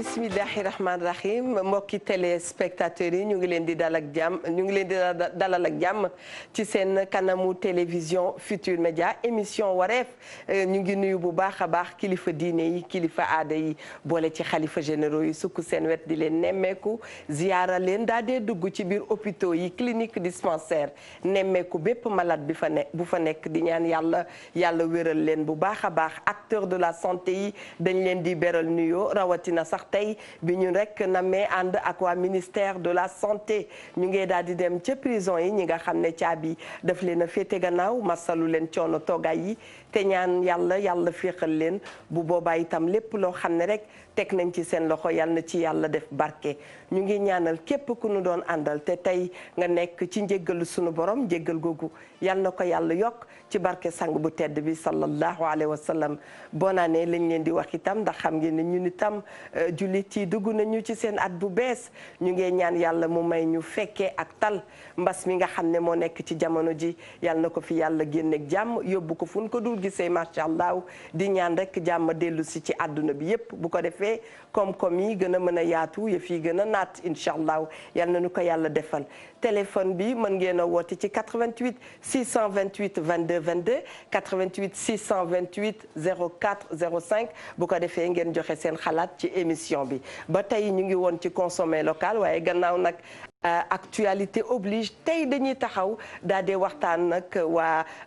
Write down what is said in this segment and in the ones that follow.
bismillahi rahmaani rahim mbokki téléspectateurs yi ñu ngi leen di dalal ak jàmm ci seen kanamu télévision Futur Média émission wareef ñu ngi nuyu bu baax a baax kilifa diine yi kilifa aada yi boole ci xalifa généraux yi sukk seen wet di leen nemmeeku ziyaara leen daa dee dugg ci biir hôpitaux yi clinique dispensaire nemmeeku bépp malade bi bu fa nekk di ñaan yàlla wéral leen bu baax a baax acteur de la santé yi dañ leen di beral nuyoo rawatina sax tey bi ñu rek namee ànd ak waa ministère de la santé ñu ngi daal di dem ca prison yi ñi nga xam ne caabi daf leen a féete gannaaw masalu leen coono toogaay yi te ñaan yàlla féexal leen bu boobaa itam lépp loo xam ne rek teg nañ ci seen loxo yal na ci yàlla def barke ñu ngi ñaanal képp ku nu doon àndal te tey nga nekk ci njéggalu sunu borom njéggal googu yal na ko yàlla yokk ci barke sang bu tedd bi sallallahu alayhi wa sallam bonne année lañ leen di wax itam ndax xam ngeen ne ñun itam jullit yi dugg nañu ci seen at bu bees ñu ngi ñaan yàlla mu may ñu fekkee ak tal mbas mi nga xam ne moo nekk ci jamono ji yal na ko fi yàlla génneeg jàmm yóbbu ko fu ñu ko dul gisee macha allah di ñaan rek jàmm dellu si ci àdduna bi yépp bu ko defee koom-koom yi gën a mën a yaatu yëf yi gën a naat incha allah yal na nu ko yàlla defal téléphone bi mën ngeen a woote ci 88 628 22 22 88 628 04 05 bu ko defee ngeen joxe seen xalaat ci émission bi ba tey ñu ngi woon ci consommer local waaye gannaaw nag actualité oblige tey dañuy taxaw daal di waxtaan nag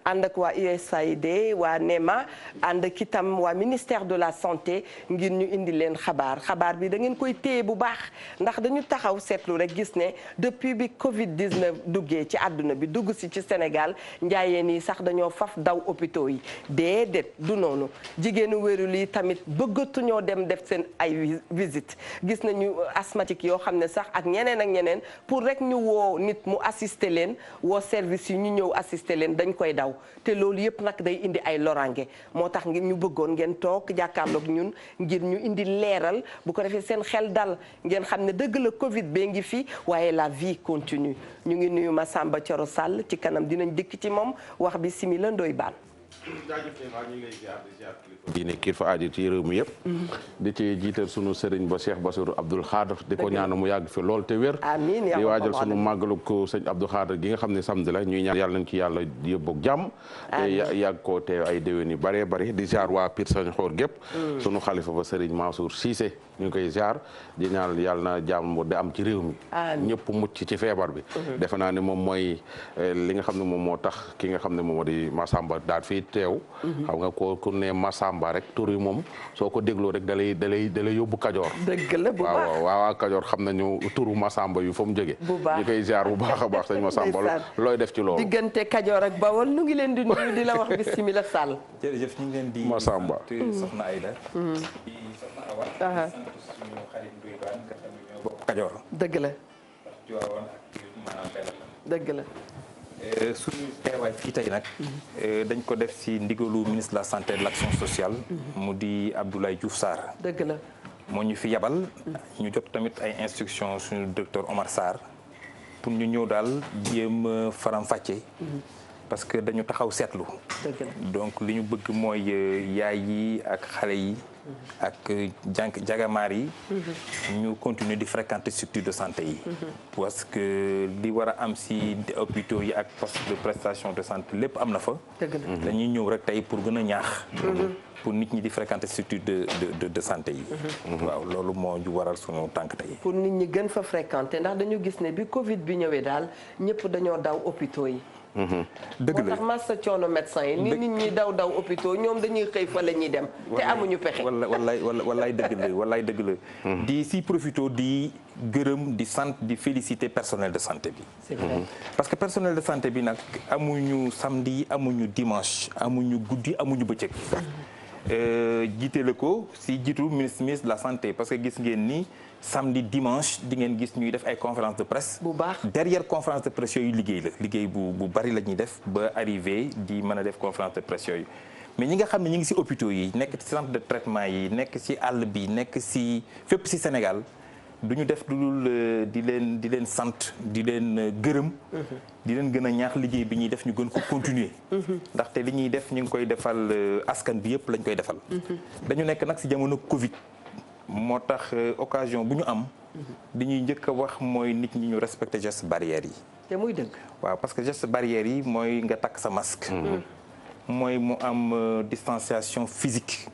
ànd ak waa USAID waa NEMA ànd ak itam waa ministère de la santé ngir ñu indi leen xabaar bi da ngeen koy téye bu baax ndax dañu taxaw seetlu rek gis ne depuis bi Covid 19 duggee ci àdduna bi dugg si ci Sénégal njaayeen yi sax dañoo faf daw hôpitaux yi déedéet du noonu jigéenu wérul yi tamit bëggatuñoo dem def seen ay visite gis nañu asthmatique yoo xam ne sax ak ñeneen pour rek ñu woo nit mu assister leen woo service yi ñu ñëw assister leen dañ koy daw te loolu yëpp nag day indi ay lorange moo tax ngir ñu bëggoon ngeen toog jàkkaarloog ñun ngir ñu indi leeral bu ko defee seen xel dal ngeen xam ne dëgg la Covid bee ngi fi waaye la vie continue ñu ngi nuyu Massamba Thioro Sall ci kanam dinañ dikk ci moom wax bi simila ndoy baan diine kilifa aadi ci réew mi yëpp di ci jiital sunu sëriñ ba Cheikh Bassirou Abdoul Khadr di ko ñaanu mu yàgg fi lool te wér amiin di waajal sunu màggalu ko sëñ Abdoul Khadr gi nga xam ne samedi la ñuy ñaan yàlla nañ ci yàlla yóbbu jàmm te yàgg koo te ay déwén yu bëree bëri di ziar waa Pire Sañ Xoor gépp sunu xalifa ba sëriñ Mansour Cissé ñu ngi koy ziar di ñaan yàlla na jàmm di am ci réew mi ñëpp mucc ci feebar bi defe naa ne moom mooy li nga xam ne moom moo tax ki nga xam ne moom moo di Massamba daal fii teew xam nga ko ku ne Massamba rek tur yi moom soo ko dégloo rek dalay yóbbu Kajoor dëgg la bu baax waaw Kajoor xam nañu turu Massamba yu fa mu jóge ñu koy ziar bu baax a baax sëñ Massamba looy def ci loolu diggante Kajoor ak Bawol nu ngi leen di nuyu di la wax bismillah Sall jërëjëf ñu ngi leen di Massamba soxna Ayda di soxna Awa suñu xarit Ndoye Bane nga xam ne ñoo bokk Kajoor dëgg la dëgg la suñu teewaay fii tey nag dañ ko def ci ndigalu ministre de la santé et de l'action sociale mu di Abdoulaye Diouf Sarr dëgg la moo ñu fi yabal ñu jot tamit ay instructions suñu docteur Omar Sarr pour ñu ñëw daal jéem faram-fàcce parce que dañu taxaw seetlu donc li ñu bëgg mooy yaay yi ak xale yi ak jagamaar yi ñu continuer di fréquenter structure de santé yi parce que li war a am ci hôpitaux yi ak poste de prestation de santé lépp am na fa dañuy ñëw rek tey pour gën a ñaax pour nit ñi di fréquenter structure de santé yi waaw loolu moo ju waral sunu tànk tey pour nit ñi gën fa fréquenter ndax dañu gis ne bi Covid bi ñëwee daal ñëpp dañoo daw hôpitaux yi dëgg la moo tax massa coono médecin yi ni nit ñi daw hôpitaux ñoom dañuy xëy fa la ñuy dem te amuñu pexe wallaay dëgg la di si profito di gërëm di sant di féliciter personnel de santé bi c'est vrai parce que personnel de santé bi nag amuñu samedi amuñu dimanche amuñu guddi amuñu bëccëg jiite la ko si jiitu ministre de la santé parce que gis ngeen ni samedi dimanche di ngeen gis ñuy def ay conférence de presse bu baax derrière conférence de presse yooyu liggéey bu bari la ñuy def ba arrivé di mën a def conférence de presse yooyu mais ñi nga xam ne ñi ngi ci hôpitaux yi nekk ci centre de traitement yi nekk ci àll bi nekk ci fépp ci Sénégal du ñu def lu dul di leen sant di leen gërëm di leen gën a ñaax liggéey bi ñuy def ñu gën ko continuer ndaxte li ñuy def ñu ngi koy defal askan bi yëpp lañ koy defal dañu nekk nag ci jamono Covid moo tax occasion bu ñu am li ñuy njëkk a wax mooy nit ñi ñu respecter gestes barrières yi. te muy dëgg. waaw parce que gestes barrières yi mooy nga takk sa masque. mooy mu am distanciation physique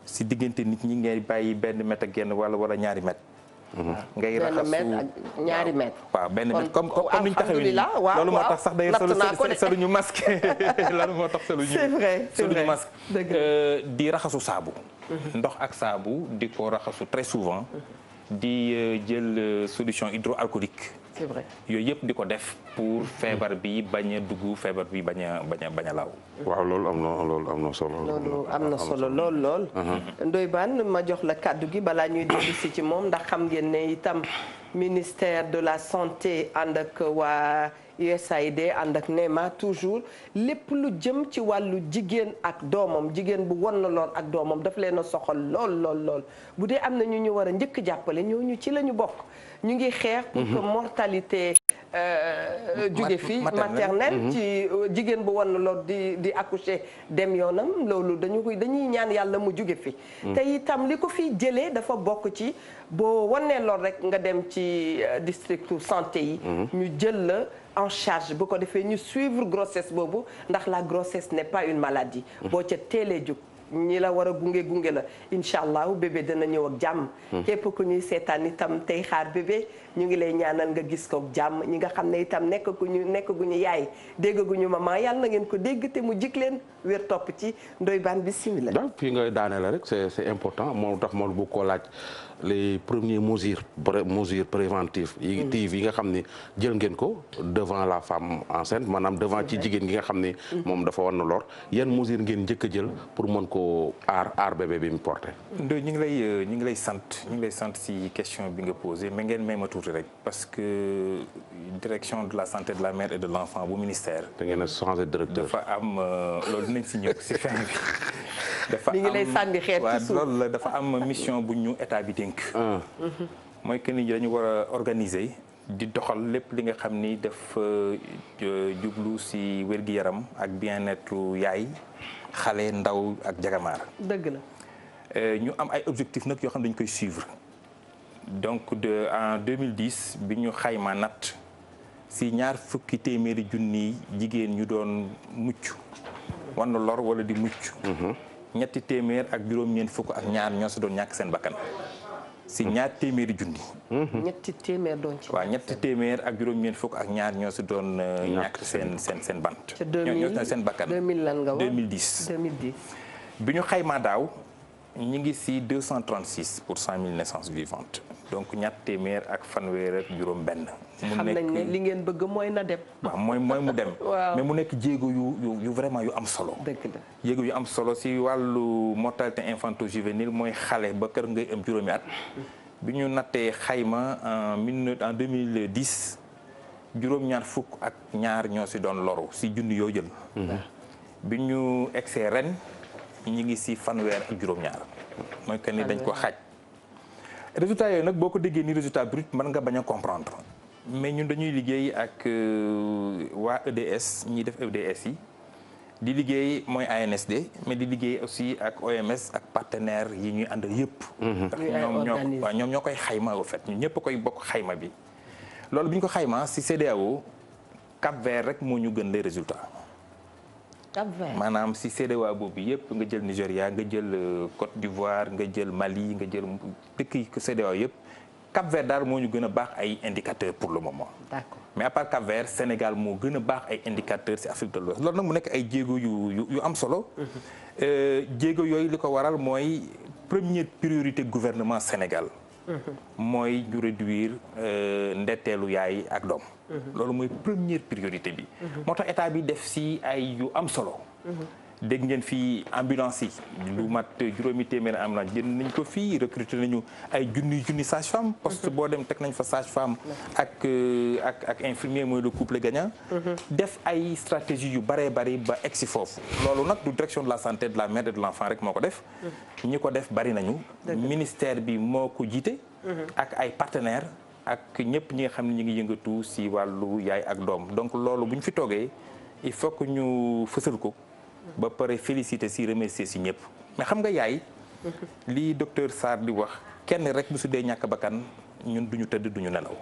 si diggante nit ñi ngay bàyyi benn mètre ak genn wala ñaari mètre. ngay raxasu benn mètre ak ñaari mètre. waaw benn mètre comme ni ñu taxawee nii loolu moo tax sax day soluñu masque loolu moo tax soluñu masque di raxasu saabu. ndox ak saabu di ko raxasu très souvent. di jël solution hydroalcoolique. c'est vrai yooyu yëpp di ko def pour feebar bi bañ a dugg feebar bi bañ a law. waaw loolu am na solo. loolu am na solo lool. Ndoye Bane ma jox la kàddu gi balaa ñuy dellu si ci moom ndax xam ngeen ne itam ministère de la santé ànd ak waa USAID ànd ak NEMA toujours lépp lu jëm ci wàllu jigéen ak doomam jigéen bu won na lool ak doomam daf leen a soxal lool bu dee am na ñu war a njëkk jàppale ñooñu ci la ñu bokk. ñu ngi xeex pour que mortalité jóge fi maternelle ci jigéen bu wan lool di accoucher dem yoonam loolu dañuy ñaan yàlla mu jóge fi te itam li ko fi jëlee dafa bokk ci boo wannee lool rek nga dem ci districtu santé yi ñu jël la en charge bu ko defee ñu suivre grossesse boobu ndax la grossesse n'est pas une maladie boo ca teelee jóg ñi la war a gunge la incha allah bébé dana ñëw ak jàmm. képp ku ñuy seetaan itam tey xaar bébé ñu ngi lay ñaanal nga gis ko ak jàmm ñi nga xam ne itam nekk gu ñu yaay dégg gu ñu maman yàlla na ngeen ko dégg te mu jik leen wér topp ci Ndoye Bane bismillah. donc fii nga daane la rek c'est important moo tax moom bu ko laaj les premières mesures préventives yi nga xam ne jël ngeen ko devant la femme enceinte maanaam devant ci jigéen gi nga xam ne moom dafa war na lor yan mesures ngeen njëkk a jël pour mën ko aar bébé bi mu porté. Ndoye ñu ngi lay sant si question bi nga posé mais ngeen may ma tuuti rek parce que direction de la santé de la mère et de l'enfant bu ministère. da ngeen a changé directeur. dafa am loolu dinañ si ñëw si fin bi. dafa mi ngi lay sànni xeer ci suuf loolu la dafa am mission bu ñu état bi dénk. mooy que nit ñi dañu war a organiser di doxal lépp li nga xam ni dafa jublu si wér-gi-yaram ak bien-être yaay xale ndaw ak jagamaar. dëgg la. ñu am ay objectifs nag yoo xam ne dañu koy suivre donc en 2010 bi ñu xayma natt si ñaar fukki téeméeri junni jigéen ñu doon mucc wan na lor wala di mucc. ñetti téeméer ak juróom-ñeent fukk ak ñaar ñoo si doon ñàkk seen bakkan si ñaar téeméeri junni. ñetti téeméer doon ci. waaw ñetti téeméer ak juróom-ñeent fukk ak ñaar ñoo si doon ñàkk seen bant. ca 2000 seen bakkan 2000 lan nga wax 2010. 2010. bi ñu xaymaa daaw ñu ngi si 236 pour 100 000 naissances vivantes donc ñaar téeméer ak fanweer ak juróom-benn. mu xam nañ ne li ngeen bëgg mooy na dem. waaw mooy mu dem. waaw mais mu nekk jéego yu vraiment yu am solo. dëgg la jéego yu am solo si wàllu mortalité infanto-juvénile mooy xale ba kër ngay am juróomi at. bi ñu nattee xayma en 2010 juróom-ñaar fukk ak ñaar ñoo si doon loru si junni yoo jël. bi ñu egsee ren ñu ngi si fanweer ak juróom-ñaar. mooy que ni dañ ko xaaj. résultat yooyu nag boo ko déggee ni résultat brut mën nga bañ a comprendre mais ñun dañuy liggéey ak waa EDS ñiy def EDS yi di liggéey mooy ANSD mais di liggéey aussi ak OMS ak partenaires yi ñuy ànd yëpp. ndax ñoom ñoo koy xayma au fait ñun ñëpp koy bokk xayma bi. loolu bi ñu ko xayma si CEDEAO Cap-Vert rek moo ñu gën les résultats. Cap-Vert maanaam si CEDEAO boobu yëpp nga jël Nigéria nga jël Côte d'Ivoire nga jël Mali nga jël dëkk yi CEDEAO yëpp Cap-Vert daal moo ñu gën a baax ay indicateurs pour le moment. d'accord mais à part Cap-Vert Sénégal moo gën a baax ay indicateurs si Afrique de l'Ouest loolu nag mu nekk ay jéego yu am solo. jéego yooyu li ko waral mooy première priorité gouvernement Sénégal. mooy ñu réduire ndetteelu yaay ak doom. loolu mooy première priorité bi. moo tax état bi def si ay yu am solo. dégg ngeen fii ambulance yi lu mat juróomi téeméeri ambulance jënd nañ ko fii recruter nañu ay junni sage-femme poste boo dem teg nañ fa sage-femme ak infirmier mooy le couple gagnant. def ay stratégie yu bëree bëri ba egsi foofu. loolu nag du direction de la santé de la mère et de l'enfant rek moo ko def. ñi ko def bëri nañu. ministère bi moo ko jiite. ak ay partenaires ak ñëpp ñi nga xam ne ñu ngi yëngatu si wàllu yaay ak doom donc loolu bu ñu fi toogee il faut que ñu fësal ko. ba pare féliciter si remercier si ñëpp mais xam nga yaay lii docteur Sarr di wax kenn rek bu su dee ñàkk bakkan ñun duñu tëdd duñu nelaw.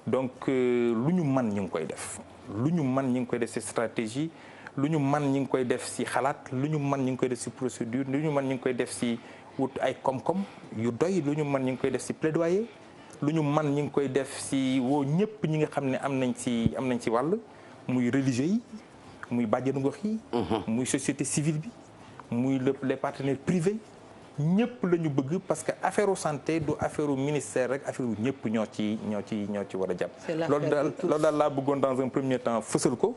donc lu ñu man ñu ngi koy def lu ñu man ñu ngi koy def ci stratégie lu ñu man ñu ngi koy def ci xalaat lu ñu man ñu ngi koy def ci procédure lu ñu man ñu ngi koy def ci wut ay koom-koom yu doy lu ñu man ñu ngi koy def ci plaidoyer lu ñu man ñu ngi koy def ci woo ñëpp ñi nga xam ne am nañ ci wàll muy religieux yi muy bàjjenu gox yi muy société civile bi muy les partenaires privés ñëpp la ñu bëgg parce que affaire santé du affaire ministère rek affaire ñëpp ñoo ci war a jàpp. loolu daal laa bëggoon dans un premier temps fësal ko.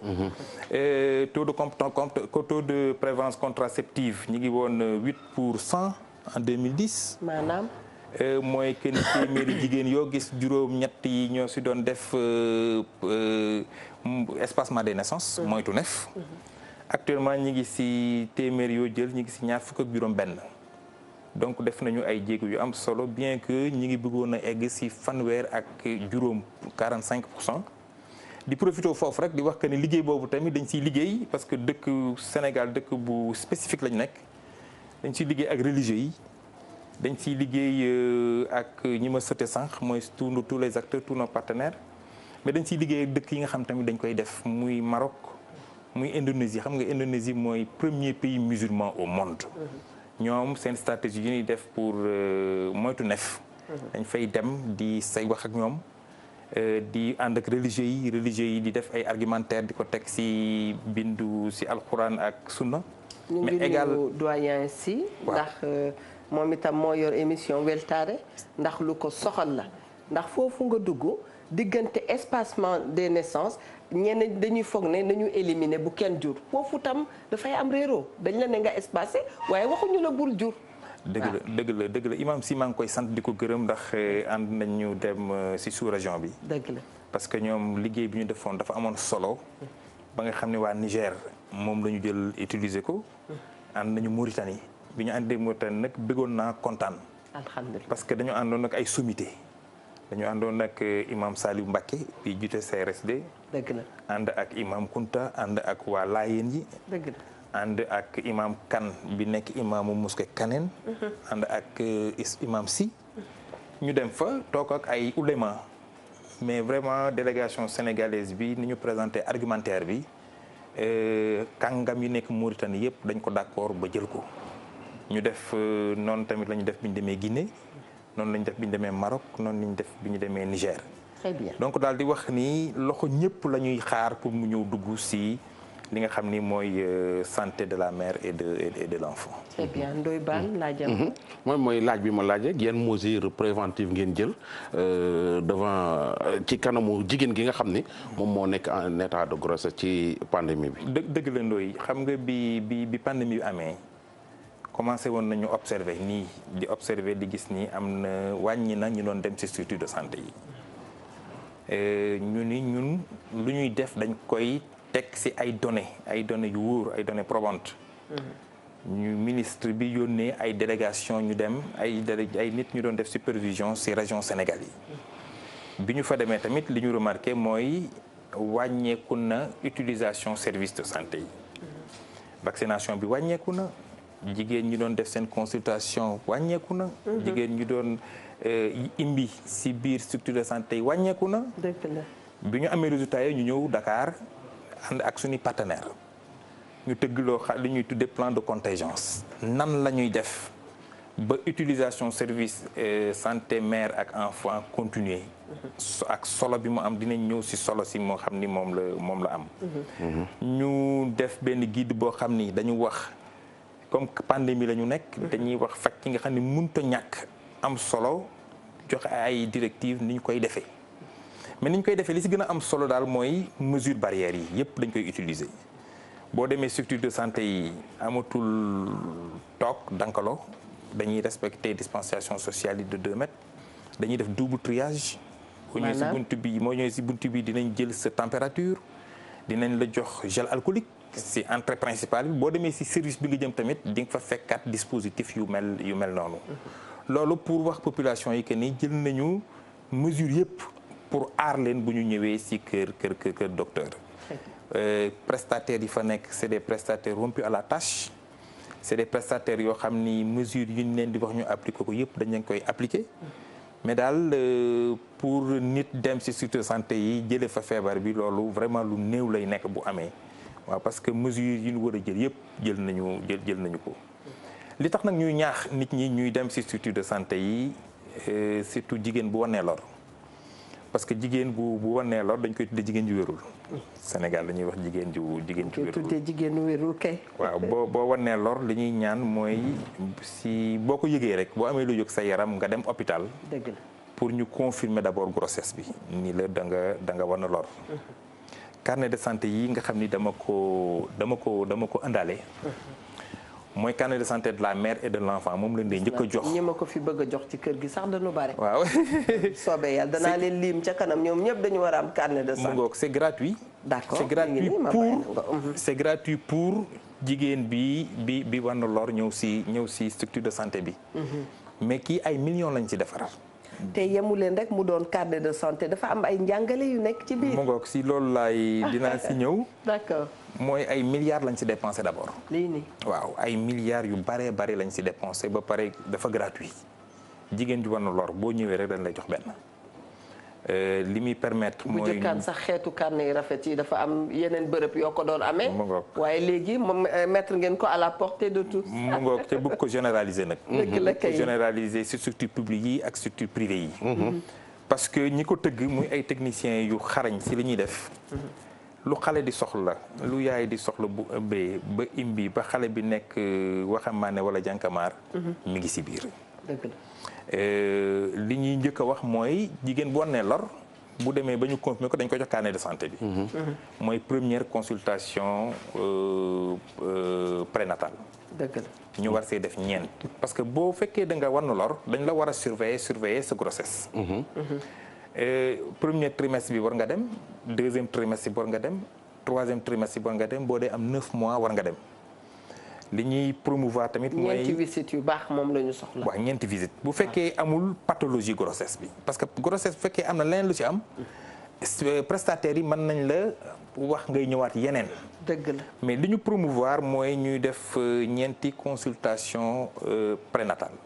taux de prévalence contraceptive ñu ngi woon 8% en 2010. maanaam. mooy que ni téeméeri jigéen yoo gis juróom-ñett yi ñoo si doon def espacement des naissances. moytu nef. actuellement ñi ngi si téeméer yoo jël ñi ngi si ñaar fukk ak juróom-benn. donc def nañu ay jéego yu am solo bien que ñi ngi bëggoon a egg ci fanweer ak juróom 45%. di profité foofu rek di wax que ni liggéey boobu tamit dañ ciy liggéey parce que dëkk Sénégal dëkk bu spécifique lañu nekk dañ ciy liggéey ak religieux yi dañ ciy liggéey ak ñi ma sëte sànq mooy tous les acteurs tous nos partenaires mais dañ ciy liggéey ak dëkk yi nga xam tamit dañ koy def muy Maroc muy Indonésie xam nga Indonésie mooy premier pays musulman au monde. ñoom seen stratégie yu ñuy def pour moytu nef dañ fay dem di say wax ak ñoom di ànd ak religieux yi di def ay argumentaire di ko teg ci bindu ci alxuraan ak sunna mais égal doyen si ndax moom itam moo yor émission weltaare ndax lu ko soxal la ndax foofu nga dugg diggante espacement des naissances ñenn dañuy foog ne nañu éliminer bu kenn jur foofu tam dafay am réeroo dañ la ne nga espacé waaye waxuñu la bul jur. dëgg la imam si maa ngi koy sant di ko gërëm ndax ànd nañu dem si sous région bi. dëgg la parce que ñoom liggéey bi ñu defoon dafa amoon solo ba nga xam ne waa Niger moom la ñu jël utiliser ko. ànd nañu Mauritanie bi ñu àndee Mauritanie nag bëggoon naa kontaan. alhamdulilah parce que dañu àndoon nag ay sommité. dañu àndoon ak imam Saliou Mbacké bi jiite CRSD. dëgg la ànd ak imam Kunta ànd ak waa Laayeen yi. dëgg la ànd ak imam Kan bi nekk imaamu Mosquée Kaneen. ànd ak imam Si. ñu dem fa toog ak ay ulema mais vraiment délégation sénégalaise bi ni ñu présenté argumentaire bi kàngam yi nekk Mauritanie yëpp dañ ko d'accord ba jël ko. ñu def noonu tamit la ñu def bi ñu demee Guinée. noonu lañu def bi ñu demee Maroc noonu lañu def bi ñu demee Niger. très bien donc daal di wax ni loxo ñëpp la ñuy xaar pour mu ñëw dugg ci li nga xam ni mooy santé de la mère et de l'enfant. très bien Ndoye Bane laajam. mooy laaj bi ma laaj ak yan mesures préventives ngeen jël devant ci kanamu jigéen gi nga xam ni moom moo nekk en état de grossesse ci pandémie bi. dëgg la Ndoye xam nga bi pandémie bi amee. commencé woon nañu observer nii di observer di gis nii am na wàññi na ñu doon dem ci structure de santé yi ñun lu ñuy def dañ koy teg ci ay données yu wóor ay données probantes. ñu ministre bi yónnee ay délégation ñu dem ay nit ñu doon def supervision ci région Sénégal yi. bi ñu fa demee tamit li ñu remarqué mooy wàññeeku na utilisation service de santé yi. vaccination bi wàññeeku na. jigéen ñi doon def seen consultation wàññeeku na. jigéen ñi doon imbi ci biir structure de santé yi wàññeeku na. dëgg la bi ñu amee résultats yi ñu ñëw Dakar ànd ak suñuy partenaire ñu tëggloo li ñuy tuddee plan de contingence. nan la ñuy def ba utilisation service santé mère ak enfant continuer ak solo bi mu am dinañ ñëw ci solo ci moo xam ni moom la am. ñu def benn guide boo xam ni dañu wax. comme pandémie la ñu nekk dañuy wax faj ki nga xam ne mënut a ñàkk am solo joxe ay directives ni ñu koy defee mais ni ñu koy defee li ci gën a am solo daal mooy mesure barrières yi yépp dañ koy utiliser boo demee structure de santé yi amatul toog dankaloo dañuy respecter distanciation sociale yi de 2 mètres dañuy def double triage. moo ñëwee ci buntu bi dinañ jël sa température dinañ la jox gel alcoolique. ci entrée principale bi boo demee ci service bi nga jëm tamit di nga fa fekkaat dispositif yu mel noonu. loolu pour wax population yi que ni jël nañu mesure yëpp pour aar leen bu ñu ñëwee ci kër docteur. prestataires yi fa nekk c'est des prestataires rompus à la tâche c'est des prestataires yoo xam ni mesures yu ñu leen di wax ñu appliquer ko yëpp dañ leen koy appliquer mais daal pour nit dem ci structure de santé yi jëlee fa feebar bi loolu vraiment lu néew lay nekk bu amee waaw parce que mesures yi ñu war a jël yëpp jël nañu ko li tax nag ñuy ñaax nit ñi ñuy dem ci structure de santé yi surtout jigéen bu wanee lor parce que jigéen bu wanee lor dañ koy tuddee jigéen ju wérul Sénégal dañuy wax jigéen ju wérul tuddee jigéen wérul kay. waaw boo wanee lor li ñuy ñaan mooy si boo ko yëgee rek boo amee lu jóg sa yaram nga dem hôpital. dëgg la pour ñu confirmer d'abord grossesse bi ni la da nga wan a lor. carnet de santé yi nga xam ni dama ko indaale. mooy carnet de santé de la mère et de l'enfant moom lañ dee njëkk a jox. ñi ma ko fi bëgg a jox ci kër gi sax dañu bare. waaw. soobee yàlla danaa leen lim ca kanam ñoom ñëpp dañu war a am carnet de santé. mu ngoog c'est gratuit. d'accord c'est gratuit pour jigéen bi war na lor ñëw si structure de santé bi. mais kii ay millions lañ ci defar. te yemu leen rek mu doon carnet de santé dafa am ay njàngale yu nekk ci biir. mu ngoog si loolu dinaa si ñëw. d'accord. mooy ay milliards lañ ci dépensé d'abord. lii nii. waaw ay milliards yu bare lañ ci dépensé ba pare dafa gratuit jigéen ju war na lor boo ñëwee rek dañ lay jox benn. li muy permettre mooy bu jëkkaan sax xeetu carnet yi rafet yi dafa am yeneen bërëb yoo ko doon amee. mu ngoog waaye léegi moom mettre ngeen ko à la portée de tous. mu ngoog te bëgg ko généraliser nag. dëgg la kay généraliser ci structure publique yi ak structure privée yi. parce que ñi ko tëgg muy ay techniciens yu xarañ ci li ñuy def. lu xale di soxla lu yaay di soxla bu ëmbee ba imbi ba xale bi nekk waxambaane wala jànkamaar mi ngi ci biir. dëgg la. li ñuy njëkk a wax mooy jigéen bu wanee lor bu demee ba ñu confirmer ko dañ ko jox carnet de santé bi. mooy première consultation prénatale. dëgg la. ñu war see def ñeent. parce que boo fekkee da nga war na lor dañ la war a surveiller sa grossesse. Premier trimestre bi war nga dem deuxième trimestre bi war nga dem troisième trimestre bi war nga dem boo dee am 9 mois war nga dem li ñuy promouvoir tamit mooy ñeenti visite yu baax moom la ñu soxla. waaw ñeenti visite bu fekkee amul pathologie grossesse bi parce que grossesse bu fekkee am na leneen lu ci am prestataires yi mën nañ la wax ngay ñëwaat yeneen. dëgg la mais li ñu promouvoir mooy ñuy def ñeenti consultation prénatale.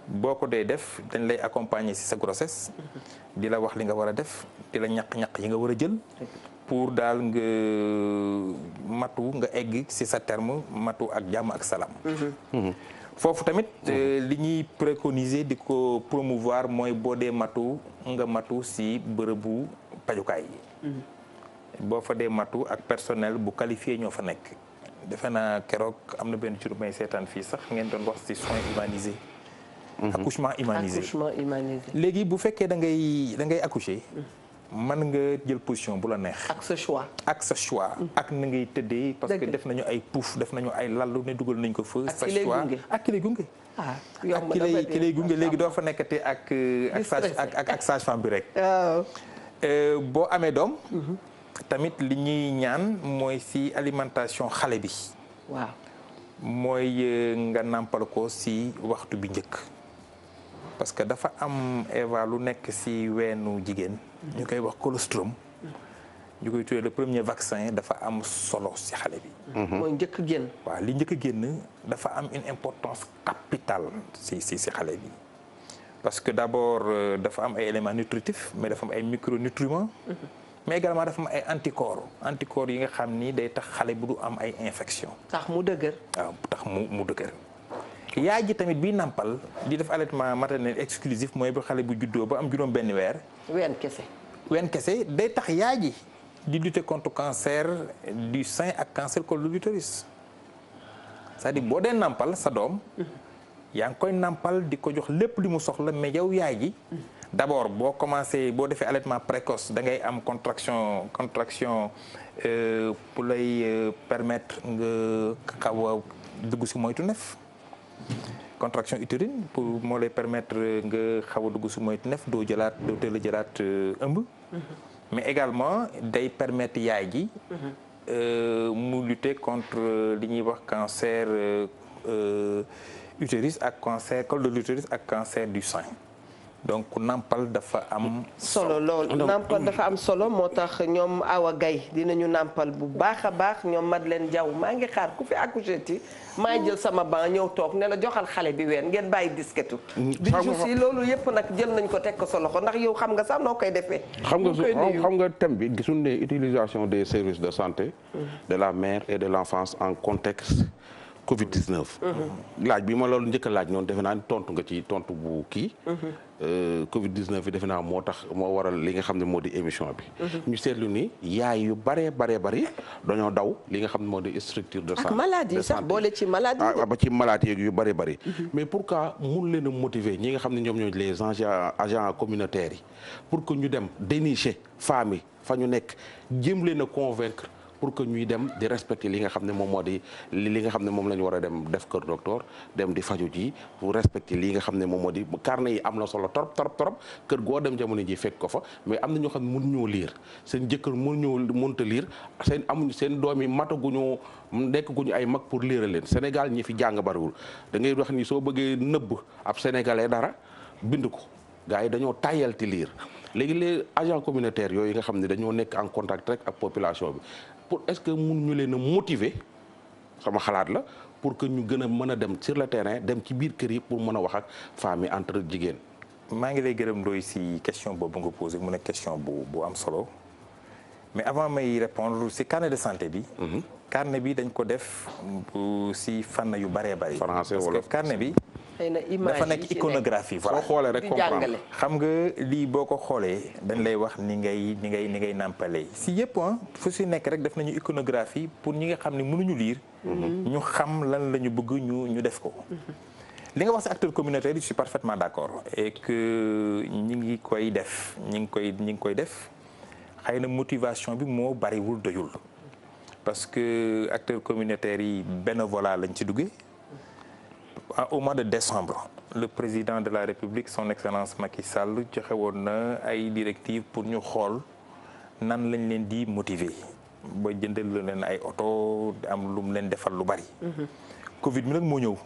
boo ko dee def dañ lay accompagner ci sa grossesse di la wax li nga war a def di la ñaq-ñaq yi nga war a jël pour daal nga matu nga egg ci sa terme matu ak jàmm ak salaam. foofu tamit li ñuy préconiser di ko promouvoir mooy boo dee matu nga matu ci bërëbu pajukaay yi. boo fa dee matu ak personnel bu qualifié ñoo fa nekk. defe naa keroog am na benn jur may seetaan fii sax ngeen doon wax ci soins humanisés. accouchement humanisé léegi bu fekkee da ngay accoucher mën nga jël position bu la neex. ak sa choix. ak na ngay tëddee. parce que def nañu ay pouf def nañu ay lallu ne dugal nañ ko fa. sa choix ak ki lay gunge. ak ki lay gunge léegi doo fa nekkate ak sage-femme bi rek. boo amee doom. tamit li ñuy ñaan mooy ci alimentation xale bi. waaw mooy nga nàmpal ko ci waxtu bi njëkk. parce que dafa am Eva lu nekk ci weenu jigéen. ñu koy wax colostrum. ñu koy tuddee le premier vaccin dafa am solo ci xale bi. mooy njëkk génn. waaw li njëkk génn dafa am une importance capitale ci xale bi. parce que d'abord dafa am ay éléments nutritifs mais dafa am ay micronutriments. mais également dafa am ay anticorps yi nga xam ni day tax xale bu du am ay infection. tax mu dëgër. waaw tax mu dëgër. yaay ji tamit bii nàmpal di def allaitement maternel exclusif mooy bu xale bu juddoo ba am juróom benn weer. ween kese day tax yaay ji di lutter contre cancer du sein ak cancer col de l'utérus. c'est-à-dire boo dee nàmpal sa doom. yaa ngi koy nàmpal di ko jox lépp li mu soxla mais yow yaay ji. d'abord boo commencé boo defee allaitement précoce da ngay am contraction pour lay permettre nga xaw a dugg ci moytu nef. contraction utérine pour moo lay permettre nga xaw a dugg ci moytu nef doo teel a jëlaat ëmb. mais également day permettre yaay ji. mu lutter contre li ñuy wax cancer utérus ak cancer col de l'utérus ak cancer du sein. donc nampal dafa am solo lool nampal dafa am solo moo tax ñoom Awa Gaye dinañu nampal bu baax a baax ñoom Madeleine Diaw maa ngi xaar ku fi accouché ti maa jël sama banc ñëw toog ne la joxal xale bi ween ngeen bàyyi disketu Bijou si loolu yëpp nag jël nañ ko teg ko sa loxo ndax yow xam nga sax noo koy defee xam nga thème bi gisuñ ne utilisation des services de santé de la mère et de l'enfance en contexte Covid-19 laaj bi ma loolu njëkk a laaj noonu defe naa ni tontu nga ci tontu bu kii Covid-19 bi defe naa moo tax moo waral li nga xam ne moo di émission bi ñu seetlu ni yaay yu bari dañoo daw li nga xam ne moo di structure de santé ak maladie sax boole ci maladie ba ci maladie yu bari mais pourquoi mun leen a motiver ñi nga xam ne ñoom ñooy les agents communautaires yi pour que ñu dem dénicher femmes yi fa ñu nekk jéem leen a convaincre pour que ñuy dem di respecter li nga xam ne moom moo di li nga xam ne moom la ñu war a dem def kër docteur dem di faju ji pour respecter li nga xam ne moom moo di carnet yi am na solo trop kër goo dem jamono ji fekk ko fa mais am na ñoo xam ne mënuñoo lire seen jëkkër mënta lire seen doom yi mataguñu nekkaguñu ay mag pour lire leen Sénégal ñi fi jàng bariwul da ngay wax ni soo bëggee nëbb ab sénégalais dara bind ko gars yi dañoo tàyyal ti lire léegi les agents communautaires yooyu nga xam ne dañoo nekk en contact rek ak population bi pour est-ce que mun ñu leen a motiver sama xalaat la pour que ñu gën a mën a dem sur le terrain dem ci biir kër yi pour mën a wax ak femmes yi entre jigéen. maa ngi lay gërëm Ndoye si question boobu nga posé mu nekk question bu am solo mais avant may répondre si carnet de santé bi. carnet bi dañ ko def si fànn yu bëree bëri. français wala parce que carnet bi. dafa nekk iconographie voilà soo xoolee rek comprendre xam nga lii boo ko xoolee dañ lay wax ni ngay nàmpalee si yëpp fu si nekk rek def nañu iconographie pour ñi nga xam ne mënuñu lire ñu xam lan la ñu bëgg ñu def ko li nga wax si acteur communautaire yi je suis parfaitement d'accord et que ñi ngi koy def xëy na motivation bi moo bariwul doyul parce que acteurs communautaires yi bénévolat lañ ci duggee au mois de décembre le président de la République son excellence Macky Sall joxe woon na ay directives pour ñu xool nan lañ leen di motiver ba jëndal leen ay oto am lu mu leen defal lu bari. Covid bi nag moo ñëw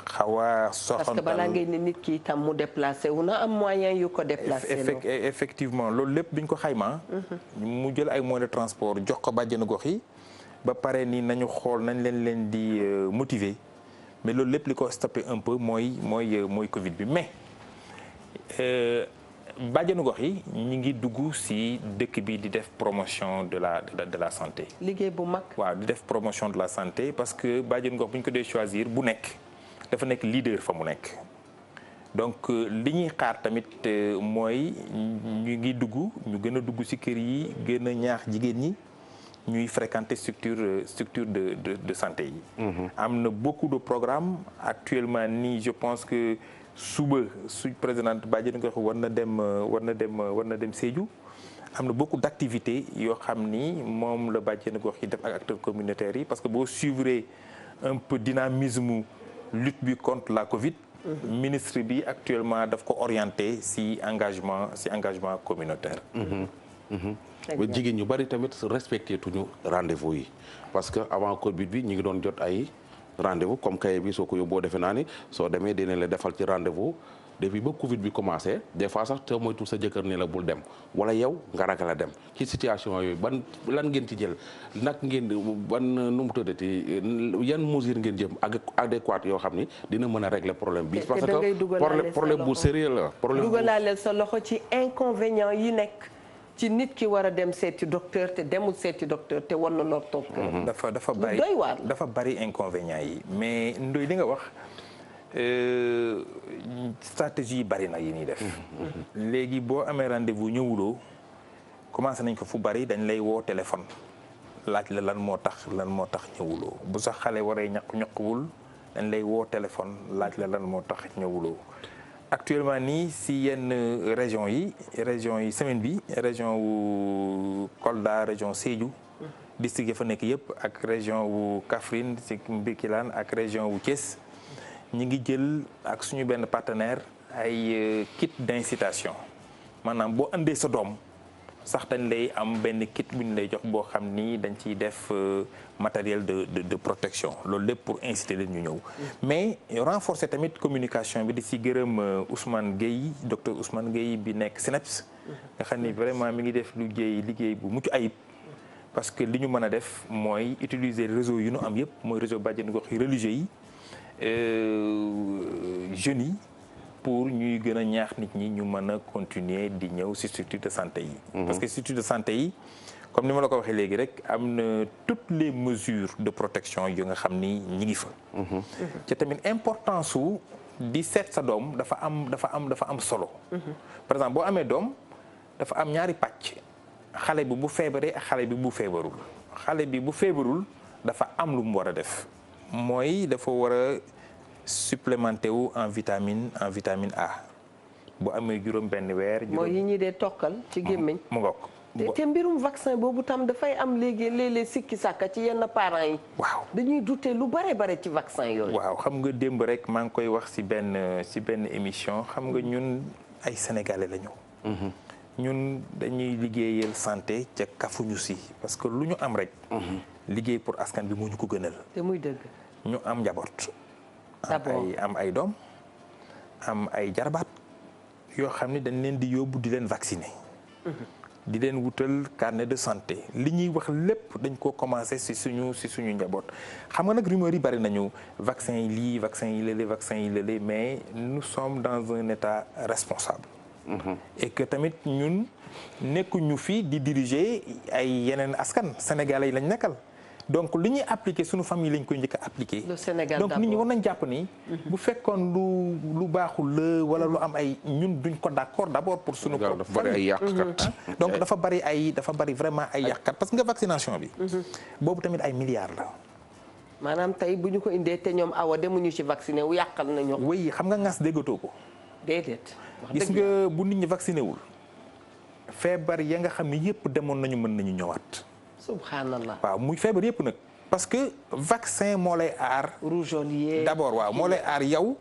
xaw a soxantal parce que balaa ngay ne nit ki itam mu déplacé wu na am moyen yu ko déplacé. effectivement loolu lépp biñ ko xaymaa. mu jël ay moyens de transport jox ko bàjjenu gox yi ba pare ni nañu xool nañ leen di motiver. mais loolu lépp li ko stoppé un peu mooy Covid bi mais bàjjenu gox yi ñi ngi dugg ci dëkk bi di def promotion de la santé. liggéey bu mag. waaw di def promotion de la santé parce que bàjjenu gox bu ñu ko dee choisir bu nekk dafa nekk leader fa mu nekk donc li ñuy xaar tamit mooy ñu ngi dugg ñu gën a dugg ci kër yi gën a ñaax jigéen ñi. ñuy fréquenter structure de santé yi. am na beaucoup de programmes actuellement nii je pense que suba su présidente Badiane nga war na dem Sédhiou am na beaucoup d'activités yoo xam ni moom la Badiane gox yi def ak acteurs communautaires yi parce que boo suivre un peu dynamisme lutte bi contre la Covid. ministre bi actuellement daf ko orienté ci engagement communautaire. ba jigéen ñu bari tamit respecté tuñu rendez-vous yi parce que avant Covid bi ñu ngi doon jot ay rendez-vous comme kaye bi soo ko yóbboo defe naa ni soo demee dina la defal ci rendez-vous depuis ba Covid bi commencé des fois sax te moytu sa jëkkër ni la bul dem wala yow nga ragal a dem ci situation yooyu lan ngeen ci jël nag ngeen ban nu mu tuddati yan mesure ngeen jëm adéquate yoo xam ni dina mën a régler problème bi parce que problème bu sérieux la problème dugalaaleel sa loxo ci inconvénient yi nekk ci nit ki war a dem seeti docteur te demul seeti docteur te war na lor toog. dafa bari inconvénients yi mais Ndoye li nga wax stratégie yi bari na yi ñuy def. léegi boo amee rendez-vous ñëwuloo commencé nañ ko fu bari dañ lay woo téléphone laaj la lan moo tax ñëwuloo bu sax xale waree ñaqwul dañ lay woo téléphone laaj la lan moo tax ñëwuloo. actuellement nii si yenn région yi semaine bi région wu Kolda région Sédhiou district yi fa nekk yëpp ak région wu Kaffrine si Mbirkilane ak région wu Thiès ñi ngi jël ak suñu benn partenaire ay kit d'incitation maanaam boo andee sa doom sax dañ lay am benn kit bu ñu lay jox boo xam ni dañ ciy def matériel de protection loolu lépp pour inciter leen ñu ñëw. mais renforcer tamit communication bi di si gërëm Ousmane Gueye docteur Ousmane Gueye bi nekk SNEIPS. nga xam ni vraiment mi ngi def liggéey bu mucc ayib. parce que li ñu mën a def mooy utiliser réseau yu ñu am yëpp mooy réseau bàjjenu gox yi religieux yi jeunes yi. pour ñuy gën a ñaax nit ñi ñu mën a continuer di ñëw ci structure de santé yi. parce que structure de santé yi comme ni ma la ko waxee léegi rek am na toutes les mesures de protection yu nga xam ni ñi ngi fa. te tamit importance su di seet sa doom dafa am solo. par exemple boo amee doom dafa am ñaari pàcc xale bi bu feebaree ak xale bi bu feebarul xale bi bu feebarul dafa am lu mu war a def mooy dafa war a supplémenté wu en vitamine A bu amee juróom benn weer. mooy yi ñuy dee tokkal ci gémmiñ. mu ngoog te mbirum vaccin boobu tam dafay am léegi sikki sàkka ci yenn parents yi. waaw dañuy douter lu bare ci vaccin yooyu. waaw xam nga démb rek maa ngi koy wax ci benn émission xam nga ñun ay sénégalais la ñu. ñun dañuy liggéeyal santé ca kafuñu si parce que lu ñu am rek. liggéey pour askan bi moo ñu ko gënal. te muy dëgg. ñu am njaboot. am ay doom am ay jarbaat yoo xam ne dañ leen di yóbbu di leen vacciner. di leen wutal carnet de santé li ñuy wax lépp dañ ko commencé ci suñu njaboot xam nga nag rumeur yi bari nañu vaccin yi lii vaccin yi lële mais nous sommes dans un état responsable. et que tamit ñun nekkuñu fi di diriger ay yeneen askan sénégalais yi lañ nekkal. donc li ñuy appliqué suñu famille lañ koy njëkk a appliqué. le Sénégal donc nit ñi war nañ jàpp ni. bu fekkoon lu baaxul la wala lu am ay ñun duñ ko d'accord d'abord pour suñu. dafa bari ay yàqkat. donc dafa bari vraiment ay yàqkat parce que nga vaccination bi. boobu tamit ay milliards la. maanaam tey bu ñu ko indee te ñoom awa demuñu ci vacciné wu yàqal nañu. oui xam nga ngas déggatoo ko. déedéet. gis nga bu nit ñi vacciné wul feebar ya nga xam ne yëpp demoon nañu mën nañu ñëwaat. subhanallah. waaw muy feebar yëpp nag parce que vaccin moo lay aar. rougeole d'abord waaw moo lay aar yow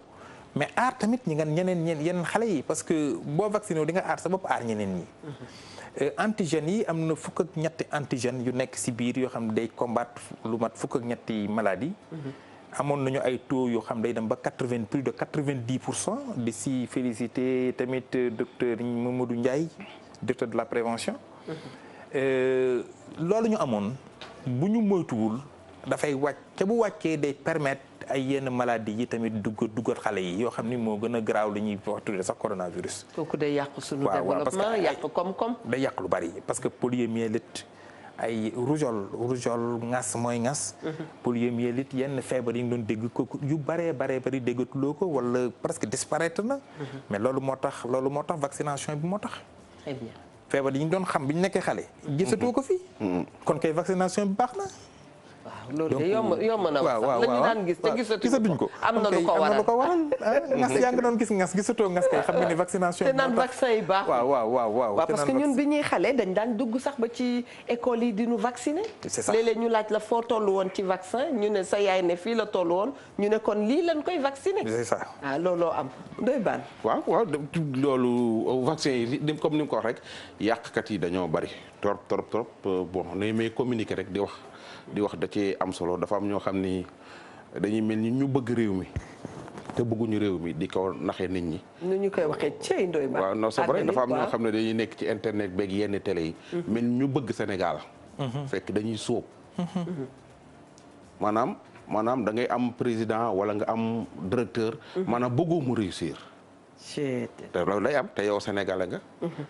mais aar tamit yeneen xale yi parce que boo vacciné wu di nga aar sa bopp aar ñeneen ñi. antigènes yi am na fukk ak ñetti antigènes yu nekk ci biir yoo xam ne day combattre lu mat fukk ak ñetti maladies. amoon nañu ay taux yoo xam day dem ba plus de 90% di ci féliciter tamit docteur Mamadou Ndiaye directeur de la prévention. loolu ñu amoon bu ñu moytuwul dafay wàcc te bu wàccee day permettre ay yenn maladies yi tamit duggal xale yi yoo xam ni moo gën a garaaw li ñuy wax tuddee sax coronavirus. kooku day yàq suñu développement yàq koom-koom. day yàq lu bari parce que poliomyélite ay rougeole ngas mooy ngas. poliomyélite yenn feebar yi nga doon dégg ko yu baree bari déggatuloo ko wala presque disparaître na. mais loolu moo tax vaccination bi moo tax. très bien. feebar yi ñu doon xam bi ñu nekkee xale. gisatoo ko fi. kon kay vaccination bi baax na. waaw loolu de yomb na wax sax la ñu daan gis te gisatuñ ko am na lu ko waral ngas yaa ngi doon gis ngas gisatoo ngas kay xam nga ni vaccination te naan vaccin yi baax waaw parce que ñun bi ñuy xale dañ daan dugg sax ba ci école yi di ñu vacciner léeg-léeg ñu laaj la foo toll woon ci vaccin ñu ne sa yaay ne fii la toll woon ñu ne kon lii lañ koy vacciner c'est ça looloo am doy baan waaw loolu vaccin yi comme ni nga ko wax rek yàqkat yi dañoo bari trop bon ne may communiquer rek di wax da ci am solo dafa am ñoo xam ni dañuy mel ni ñu bëgg réew mi te bëgguñu réew mi di ko naxee nit ñi. nu ñu koy waxee cey ndoy ba. waaw non c'est vrai dafa am ñoo xam ne dañuy nekk ci internet beeg yenn télé yi. mel ni ñu bëgg Sénégal. fekk dañuy sóob. maanaam da ngay am président wala nga am directeur. maanaam bëggoo mu réussir. te loolu lay am te yow sénégalais nga.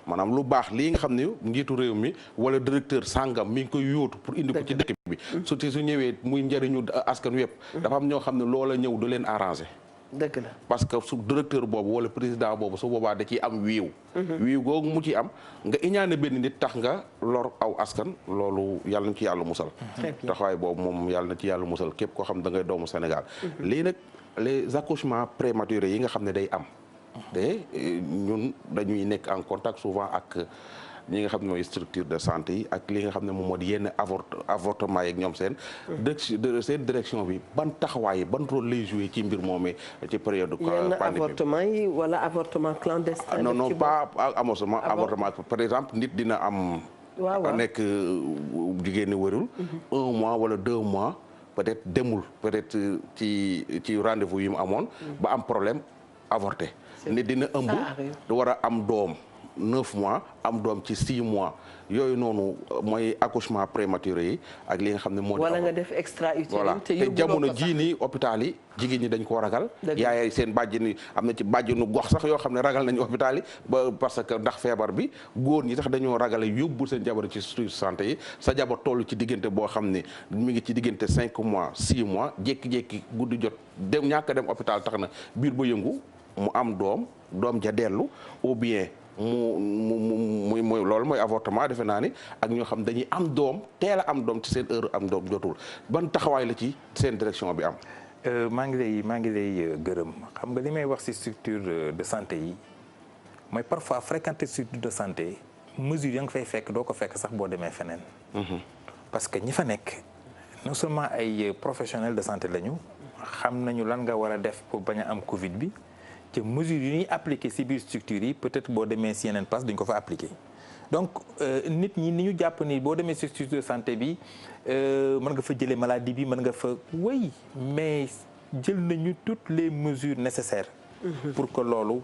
maanaam lu baax lii nga xam ne njiitu réew mi wala directeur sàngam mi ngi koy yóotu pour indi ko ci dëkk bi. surtout su ñëwee muy njëriñu askan wépp dafa am ñoo xam ne loola ñëw du leen arrangé. dëgg la parce que su directeur boobu wala président boobu su boobaa da ciy am wiiw. wiiw googu mu ci am nga iñaane benn nit tax nga lor aw askan loolu yàlla na ci yàlla musal. taxawaay boobu moom yàlla na ci yàlla musal képp koo xam da ngay doomu Sénégal. lii nag les accouchements prématurés yi nga xam ne day am. te ñun dañuy nekk en contact souvent ak ñi nga xam ne mooy structure de santé yi ak li nga xam ne moom moo di yenn avortement yeeg ñoom seen direction bi ban taxawaay ban rôle lay joué ci mbir moomee ci période yenn avortement yi wala avortement clandestin non pas avortement par exemple nit dina am nekk jigéen ñi wërul 1 mois wala 2 mois peut-être demul peut-être ci rendez-vous yi mu amoon ba am problème avorté nit dina ëmb war a am doom 9 mois am doom ci 6 mois yooyu noonu mooy accouchement prématuré yi ak li nga xam ne moo wala nga def extra-utérine te jamono jii nii hôpital yi jigéen ñi dañ koo ragal yaay seen bàjjeni am na ci bàjjenu gox sax yoo xam ne ragal nañu hôpital yi ba parce que ndax feebar bi góor ñi sax dañoo ragale yóbbul seen jabar ci structure santé yi sa jabar toll ci diggante boo xam ne mi ngi ci diggante 5 mois 6 mois jékki-jékki guddi jot dem ñàkk a dem hôpital tax na biir ba yëngu mu am doom ja dellu ou bien muy loolu mooy avortement defe naa ni ak ñoo xam dañuy am doom teel a am doom ci seen heure am doom jotul ban taxawaay la ci seen direction bi am. maa ngi lay gërëm xam nga li may wax ci structure de santé yi mooy parfois fréquenter structure de santé mesure ya nga fay fekk doo ko fekk sax boo demee feneen. parce que ñi fa nekk non seulement ay professionnels de santé lañu xam nañu lan nga war a def pour bañ a am Covid bi. te mesures yi ñuy appliqué ci biir structure yi peut-être boo demee ci yeneen place duñ ko fa appliqué donc nit ñi ni ñu jàpp ni boo demee ci structure de santé bi mën nga fa jëlee maladie bi mën nga fa oui mais jël nañu toutes les mesures nécessaires pour que loolu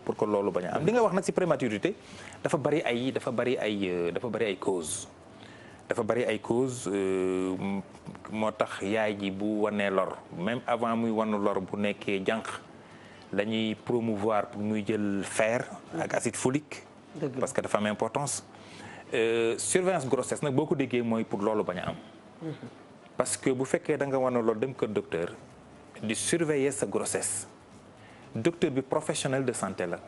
bañ a am li nga wax nag ci prématurité dafa bari ay causes moo tax yaay ji bu wanee lor même avant muy wan lor bu nekkee jànq lañuy promouvoir pour muy jël fer ak acide folique parce que dafa am importance surveillance grossesse nag boo ko déggee mooy pour loolu bañ a am parce que bu fekkee da nga war a loolu dem kër docteur di surveiller sa grossesse docteur bi professionnel de santé la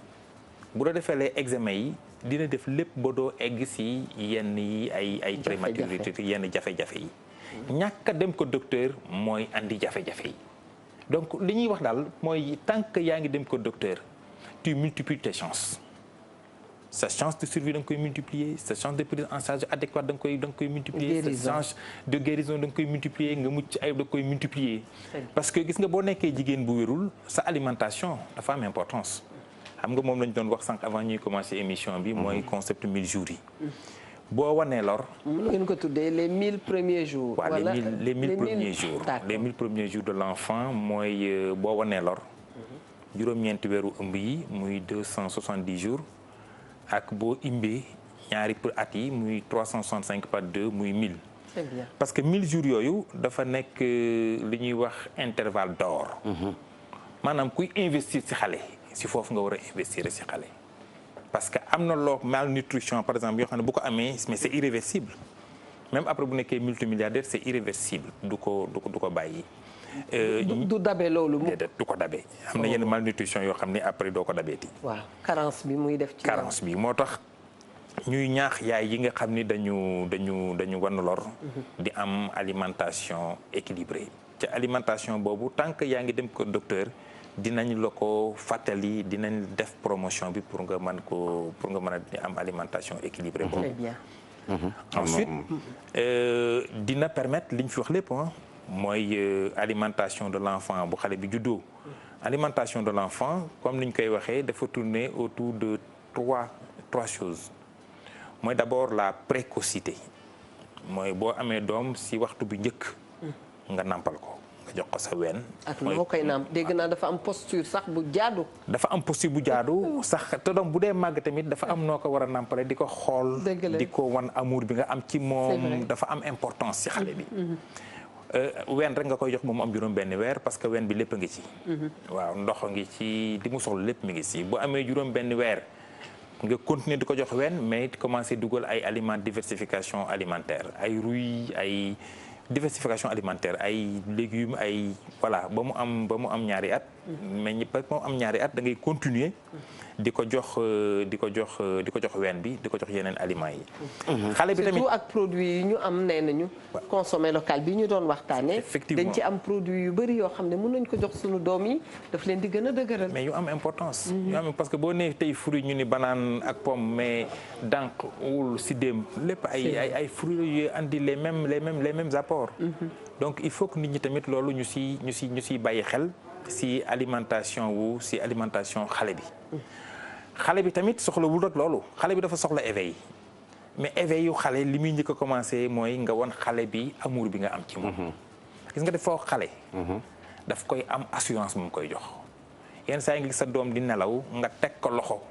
bu la defee les examens yi dina def lépp ba doo egg ci yenn yi ay prématurité yenn jafe-jafe yi ñàkk a dem ko docteur mooy andi jafe-jafe yi donc li ñuy wax daal mooy tant que yaa ngi dem ko docteur tu multiplies tes chances sa chance de survie da nga koy multiplier sa chance de prise en charge adéquate da nga koy multiplier sa chance de guérison da nga koy multiplier nga mucc ayib da nga koy multiplier parce que gis nga boo nekkee jigéen bu wérul sa alimentation dafa am importance xam nga moom lañ doon wax sànq avant ñuy commencer émission bi mooy concept 1000 jours yi boo wanee lor. mën ngeen ko tuddee les 1000 premiers jours. wala les 1000 premiers jours. les 1000 premiers jours de l'enfant mooy boo wanee lor. juróom-ñeenti weeru ëmb yi muy 270 jours ak boo imbee ñaari at yi muy 365 par 2 muy 1000. c'est bien parce que 1000 jours yooyu dafa nekk li ñuy wax intervalle d'or. maanaam kuy investir ci xale ci foofu nga war a investir ci xale. parce que am na loo malnutrition par exemple yoo xam ne bu ko amee mais c'est irréversible même après bu nekkee multimilliardaire c'est irréversible du ko bàyyi. du dabe loolu. déedéet du ko dabe. am na yenn malnutrition yoo xam ne après doo ko dabeeti. waaw carence bi muy def ci. carence bi moo tax ñuy ñaax yaay yi nga xam ni dañu wan lor. di am alimentation équilibrée. te alimentation boobu tant que yaa ngi dem ko docteur. dinañ la ko fàttali dinañ def promotion bi pour nga mën a am alimentation équilibrée boobu. Très bien. Ensuite dina permettre li ñu fi wax lépp mooy alimentation de l'enfant bu xale bi juddoo. alimentation de l'enfant comme ni ñu koy waxee dafa tourner autour de trois choses mooy d'abord la précocité mooy boo amee doom ci waxtu bi njëkk nga nampal ko. jox ko sa ween. ak noo koy naam dégg naa dafa am posture sax bu jaadu. dafa am posture bu jaadu sax te doom bu dee màgg tamit dafa am noo ko war a nàmpale di ko xool. di ko wan amour bi nga am ci moom. dafa am importance ci xale bi. ween rek nga koy jox moom am juróom benn weer parce que ween bi lépp a ngi ci. waaw ndox a ngi ci di mu soxla lépp mi ngi ci bu amee juróom benn weer nga continuer di ko jox ween mais commencer dugal ay aliments diversification alimentaire ay ruy ay. diversification alimentaire ay légumes ay voilà ba mu am ñaari at mais ñi moom am ñaari at da ngay continuer di ko jox ween bi di ko jox yeneen aliments yi. xale bi tamit surtout ak produit yi ñu am nee nañu. consommer local bi ñu doon waxtaanee. effectivement dañ ci am produit yu bëri yoo xam ne mën nañ ko jox suñu doom yi daf leen di gën a dëgëral. mais yu am importance. yu am parce que boo nee tey fruit ñu ni banane ak pomme mais dànq wul sidéem lépp ay fruits yu andi les mêmes apports. donc il faut que nit ñi tamit loolu ñu si bàyyi xel si alimentation xale bi. xale bi tamit soxlawul rek loolu xale bi dafa soxla éveil mais éveil yu xale li muy njëkk a commencé mooy nga won xale bi amour bi nga am ci moom. gis nga def foo xale. daf koy am assurance mu koy jox yenn saa yi nga gis sa doom di nelaw nga teg ko loxo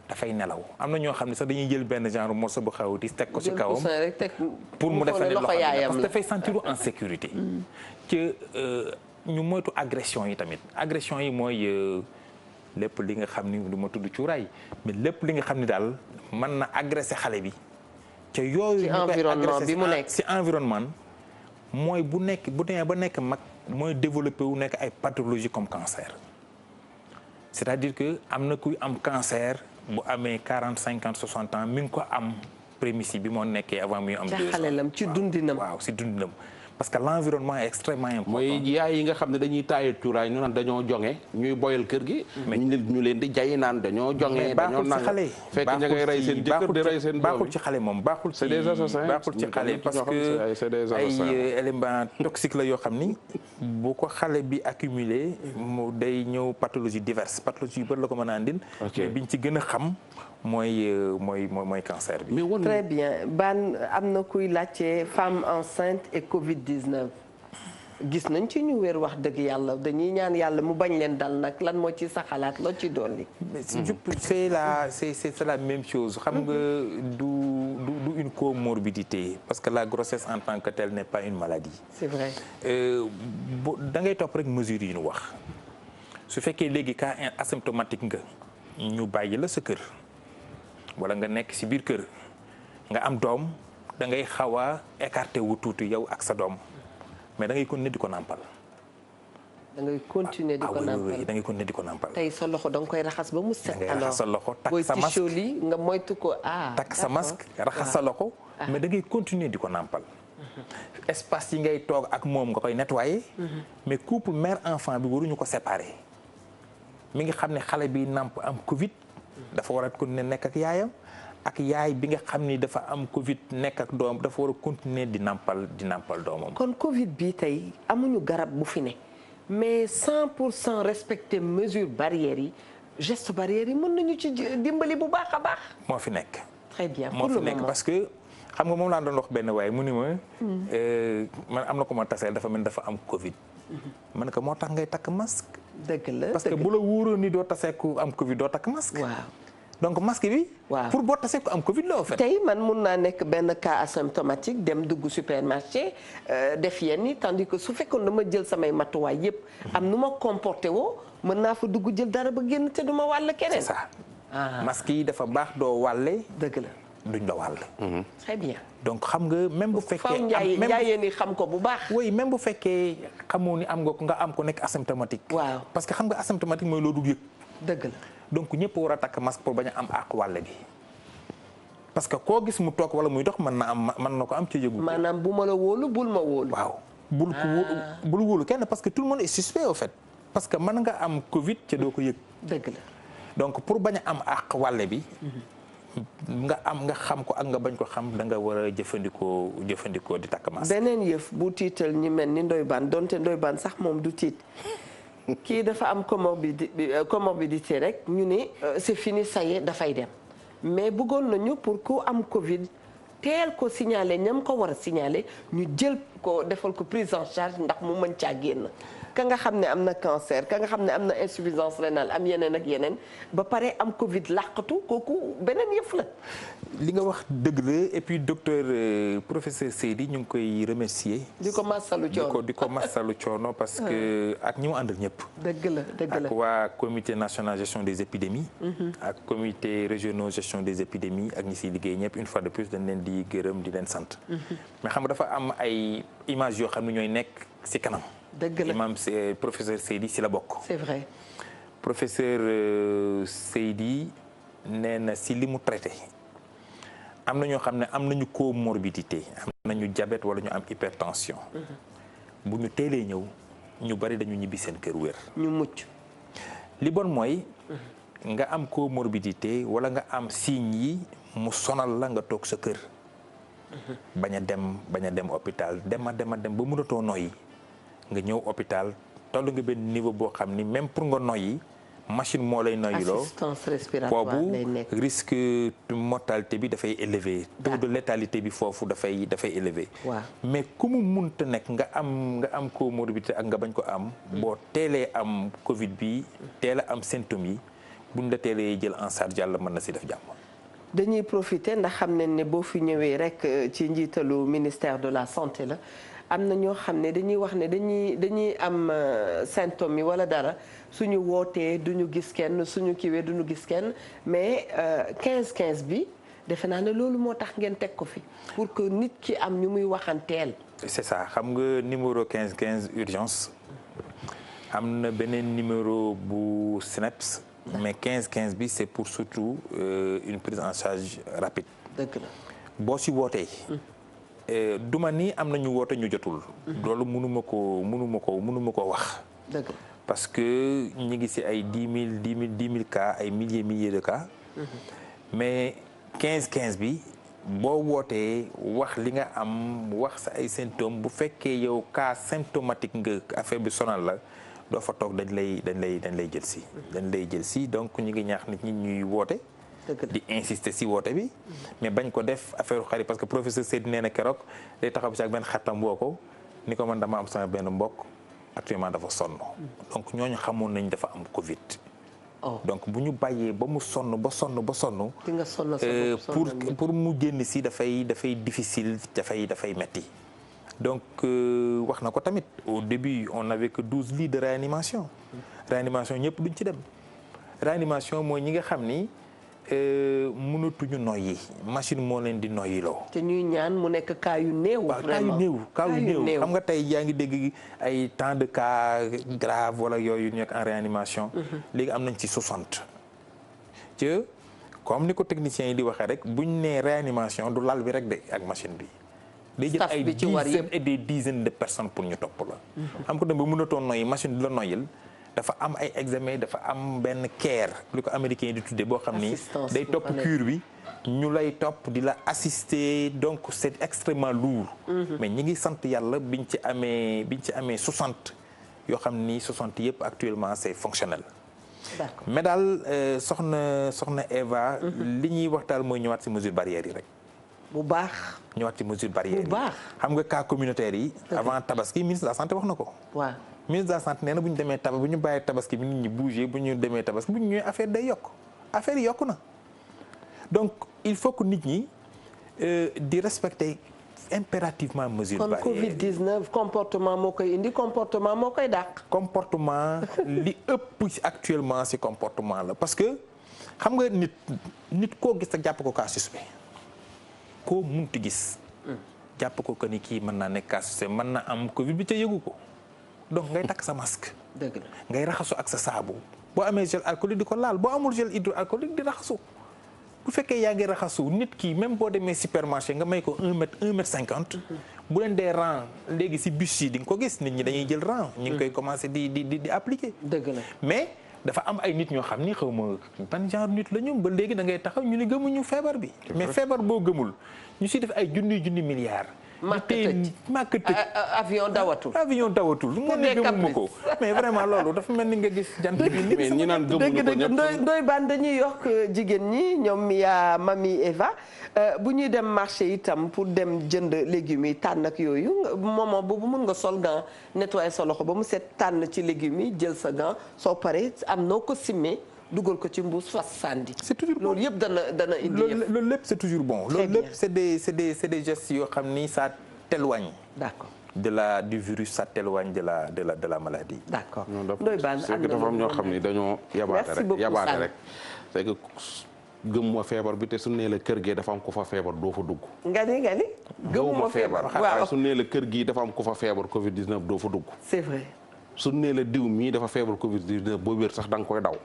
dafay nelaw am na ñoo xam ne sax dañuy jël benn genre morceau bu xaw di teg ko ci kawam pour mu defal ne loxo parce que dafay sentir en sécurité. ci ñu moytu agression yi tamit agression yi mooy. lépp li nga xam ni du ma tudd cuuraay mais lépp li nga xam ni daal mën na agressé xale bi. ca yooyu ci environnement bi mu nekk ci environnement mooy bu demee ba nekk mag mooy développé wu nekk ay pathologie comme cancer. c'est-à-dire que am na kuy am cancer bu amee 40 50 60 ans mi ngi ko am prémisse bi moo nekkee avant muy am. 2 ans ci xalelam ci dundinam waaw ci dundinam. parce que l'environnement est extrêmement important. mooy yaay yi nga xam ne dañuy taaye cuuraay ñu naan dañoo jonge ñuy boyal kër gi. ñu leen di jayi naan dañoo jonge. dañoo naan fekk ña ngay rey seen jëkkër di rey seen doom baaxul ci xale moom baaxul ci baaxul ci xale parce que ay éléments toxiques la yoo xam ni bu ko xale bi accumulé mu day ñëw pathologie diverses pathologie yu bëri la ko mën a andil. mais biñ ci gën a xam. mooy cancer bi. très bien Ban am na kuy laajte femme enceinte et Covid-19 gis nañ ci ñu wér wax dëgg yàlla dañuy ñaan yàlla mu bañ leen dal nag lan moo ci sa xalaat loo ci dolli. c'est la même chose xam nga du une comorbidité parce que la grossesse en tant que telle n'est pas une maladie. c'est vrai. da ngay topp rek mesures yi ñu wax su fekkee léegi cas asymptomatique nga ñu bàyyi la sa kër. wala nga nekk ci biir kër nga am doom da ngay xaw a écarté wu tuuti yow ak sa doom mais da ngay continuer di ko nàmpal. da ngay continuer di ko nàmpal da ngay continuer di ko nàmpal. tey sa loxo da nga koy raxas ba mu set. alors raxas sa loxo takk sa masque nga moytu ko takk sa masque raxas sa loxo. mais da ngay continuer di ko nàmpal. espace yi ngay toog ak moom nga koy nettoyer. mais couple mère enfant bi waruñu ko séparer. mi ngi xam ne xale bi nàmp am Covid. dafa war a continuer nekk ak yaayam ak yaay bi nga xam ni dafa am Covid nekk ak doom dafa war a continuer di nàmpal doomam. kon Covid bi tey amuñu garab bu fi ne mais 100% respecter mesures barrières yi gestes barrières yi mën nañu ci dimbali bu baax a baax. moo fi nekk. très bien moo fi nekk parce que xam nga moom laa doon wax benn waaye mu ni ma. man am na ko ma taseel dafa mel dafa am Covid. man ko moo tax ngay takk masque. dëgg la parce que bu la wóoroon ni doo tasee ku am Covid doo takk masque. waaw donc masque bi. waaw pour boo tasee ku am Covid la au fait. tey man mun naa nekk benn cas asymptomatique dem dugg supermarché def yenn yi tandis que su fekkoon dama jël samay matuwaay yépp am nu ma comporté woo mën naa fa dugg jël dara ba génn te duma wàll keneen. c'est ça masque yi dafa baax doo wàlle. dëgg la duñ la wàll. très bien. donc xam nga même bu fekkee. faaw njaayeen ni xam ko bu baax. oui même bu fekkee xamoo ni am nga am ko nekk asymptomatique. waaw parce que xam nga asymptomatique mooy loo dul yëg. dëgg la donc ñëpp war a takk masque pour bañ a am àq wàll bi. parce que koo gis mu toog wala muy dox mën na ko am ci yëgu. maanaam bu ma la wóolu bul ma wóolu. waaw bul wóolu kenn parce que tout le monde est suspect au fait. parce que mën nga am Covid ca doo ko yëg. dëgg la donc pour bañ a am àq wàll bi. nga xam ko ak nga bañ ko xam da nga war a jëfandikoo di takk masque. beneen yëf bu tiital ñi mel ni Ndoye Bane donte Ndoye Bane sax moom du tiit kii dafa am comorbidité rek ñu ni c'est fini ça y est dafay dem mais bëggoon nañu pour ku am Covid teel ko signaler ñam ko war a signaler ñu jël ko defal ko prise en charge ndax mu mën caa génn. ka nga xam ne am na cancer ka nga xam ne am na insuffisance rénale am yeneen ak yeneen ba pare am Covid làqatu kooku beneen yëf la. li nga wax dëgg la et puis docteur professeur Seydi ñu ngi koy remercier. di ko massalu coono di ko massalu coono parce que ak ñi mu àndal ñëpp. dëgg la ak waa comité national gestion des épidémies. ak comité régionaux gestion des épidémies ak ñi siy liggéey ñëpp une fois de plus dañ leen di gërëm di leen sant. mais xam nga dafa am ay images yoo xam ne ñooy nekk ci kanam. dëgg la imam professeur Seydi si la bokk. c'est vrai. professeur Seydi nee na si li mu traité am na ñoo xam ne am nañu comorbidité am nañu diabète wala ñu am hypertension. bu ñu teelee ñëw ñu bari dañu ñibbi seen kër wér. ñu mucc. li bon mooy nga am comorbidité wala nga am signes yi mu sonal la nga toog sa kër. bañ a dem hôpital dem a dem ba mënatoo noyyi nga ñëw hôpital toll nga benn niveau boo xam ni même pour nga noyyi machine moo lay noyyiloo. assistance respiratoire lay nekk boobu risque mortalité bi dafay élevé. taux de létalité bi foofu dafay élevé. waaw mais ku mu munta nekk nga am comorbidité ak nga bañ ko am. boo teelee am Covid bi teel a am symptômes yi buñ la teelee jël en charge yàlla mën na si def jàmm. dañuy profiter ndax xam nañ ne boo fi ñëwee rek ci njiitalu ministère de la santé la am na ñoo xam ne dañuy wax ne dañuy am symptômes yi wala dara suñu wootee duñu gis kenn suñu kiiwee duñu gis kenn mais 15-15 bi defe naa ne loolu moo tax ngeen teg ko fi pour que nit ki am ñu muy waxanteel. c'est ça xam nga numéro 15-15 urgence am na beneen numéro bu SNEPS. mais 15-15 bi c'est pour surtout une prise en charge rapide. dëgg la boo si wootee. duma ni am na ñu woote ñu jotul. loolu mënuma ko wax. dëgg la parce que ñu ngi si ay 10 000 cas ay milliers de cas. mais 15-15 bi boo wootee wax li nga am wax sa ay symptômes bu fekkee yow cas symptomatique nga affaire bi sonal la. doo fa toog dañ lay jël si. dañ lay jël si donc ñu ngi ñaax nit ñi ñuy woote. di insister si woote bi. mais bañ ko def affaire xarit parce que professeur Seydi nee na keroog day taxaw bi si ak benn xaritam woo ko ni ko man dama am sama benn mbokk actuellement dafa sonn. donc ñooñu xamoon nañ dafa am Covid. donc bu ñu bàyyee ba mu sonn ba sonn. di nga sonn pour mu génn si dafay difficile dafay metti. donc wax na ko tamit au début on n'avait que 12 lits de réanimation. réanimation ñëpp duñ ci dem. réanimation mooy ñi nga xam ni mënatuñu noyyi machine moo leen di noyyiloo. te ñuy ñaan mu nekk cas yu néew. vraiment cas yu néew xam nga tey yaa ngi dégg ay tant de cas grave wala yooyu nekk en réanimation. léegi am nañ ci 60. ci comme ni ko techniciens yi di waxee rek buñ nee réanimation du lal bi rek de ak machine bi. day jël ay dizaines et des dizaines de personnes pour ñu topp la. am ko dem ba mënatoo noyyi machine di la noyyil dafa am ay examen dafa am benn care lu ko américain yi di tuddee boo xam ni day topp cure bi ñu lay topp di la assister donc c'est extrêmement lourd. mais ñi ngi sant yàlla biñ ci amee 60 yoo xam ni 60 yëpp actuellement c'est fonctionnel. d'accord mais daal soxna Eva. li ñuy waxtaan mooy ñëwaat ci mesures barrières yi rek. bu baax. ñëwaat ci mesures barrières yi bu baax xam nga cas communautaire yi. avant tabaski ministre de la santé wax na ko. waaw ministre de la santé nee na bu ñu demee bu ñu bàyyee tabaski bi nit ñi bouger bu ñu demee tabaski bu ñu ñëwee affaire day yokk affaire yi yokku na. donc il faut que nit ñi di respecter impérativement mesures barrières. kon Covid-19 comportement moo koy indi comportement moo koy dàq. comportement li ëpp actuellement ci comportement la parce que xam nga nit koo gis ak jàpp ko cas suspect koo munti gis. jàpp ko que ni kii mën naa nekk cas suspect mën na am Covid bi ca yëgu ko donc ngay takk sa masque. dëgg la ngay raxasu ak sa saabu. boo amee gel alcoolique di ko laal boo amul gel hydroalcoolique di raxasu bu fekkee yaa ngi raxasu nit ki même boo demee supermarché nga may ko 1 mètre 50. bu leen dee rang léegi ci bus yi di nga ko gis nit ñi dañuy jël rang. ñu ngi koy commencer di appliquer. dëgg la mais dafa am ay nit ñoo xam ni xaw ma ban genre nit la ñu ba léegi da ngay taxaw ñu ni gëmuñu feebar bi. mais feebar boo gëmul ñu ci def ay junni milliards. màkk tëj avion dawatul moo ne gëmuma ko mais vraiment loolu dafa mel ni nga gis jant bi mais ñi naan gëmuñu ko ñëpp Ndoye Bane dañuy yokk jigéen ñi ñoom yaa Mami Eva bu ñuy dem marché itam pour dem jënd légumes yi tànn ak yooyu moment boobu mën nga sol gant nettoyer sa loxo ba mu set tànn ci légumes yi jël sa gant soo paree am noo ko simmee dugal ko ci mbuus fas sànni. c'est toujours bon loolu yëpp dana indi yëpp. loolu lépp c'est toujours bon. loolu lépp c'est des gestes yoo xam ni ça t'éloigne. d'accord. du virus, ça t'éloigne de la maladie. D'accord. Ndoye Bane c'est que dafa am ñoo xam ni dañoo yabaate rek c'est que gëmuma feebar bi te su nee la kër gee dafa am ku fa feebar doo fa dugg. nga ni gëmuma feebar waaw su nee la kër gii dafa am ku fa feebar Covid 19 doo fa dugg. c'est vrai. su nee la diw mii dafa feebar Covid 19 boo wér sax da nga koy daw.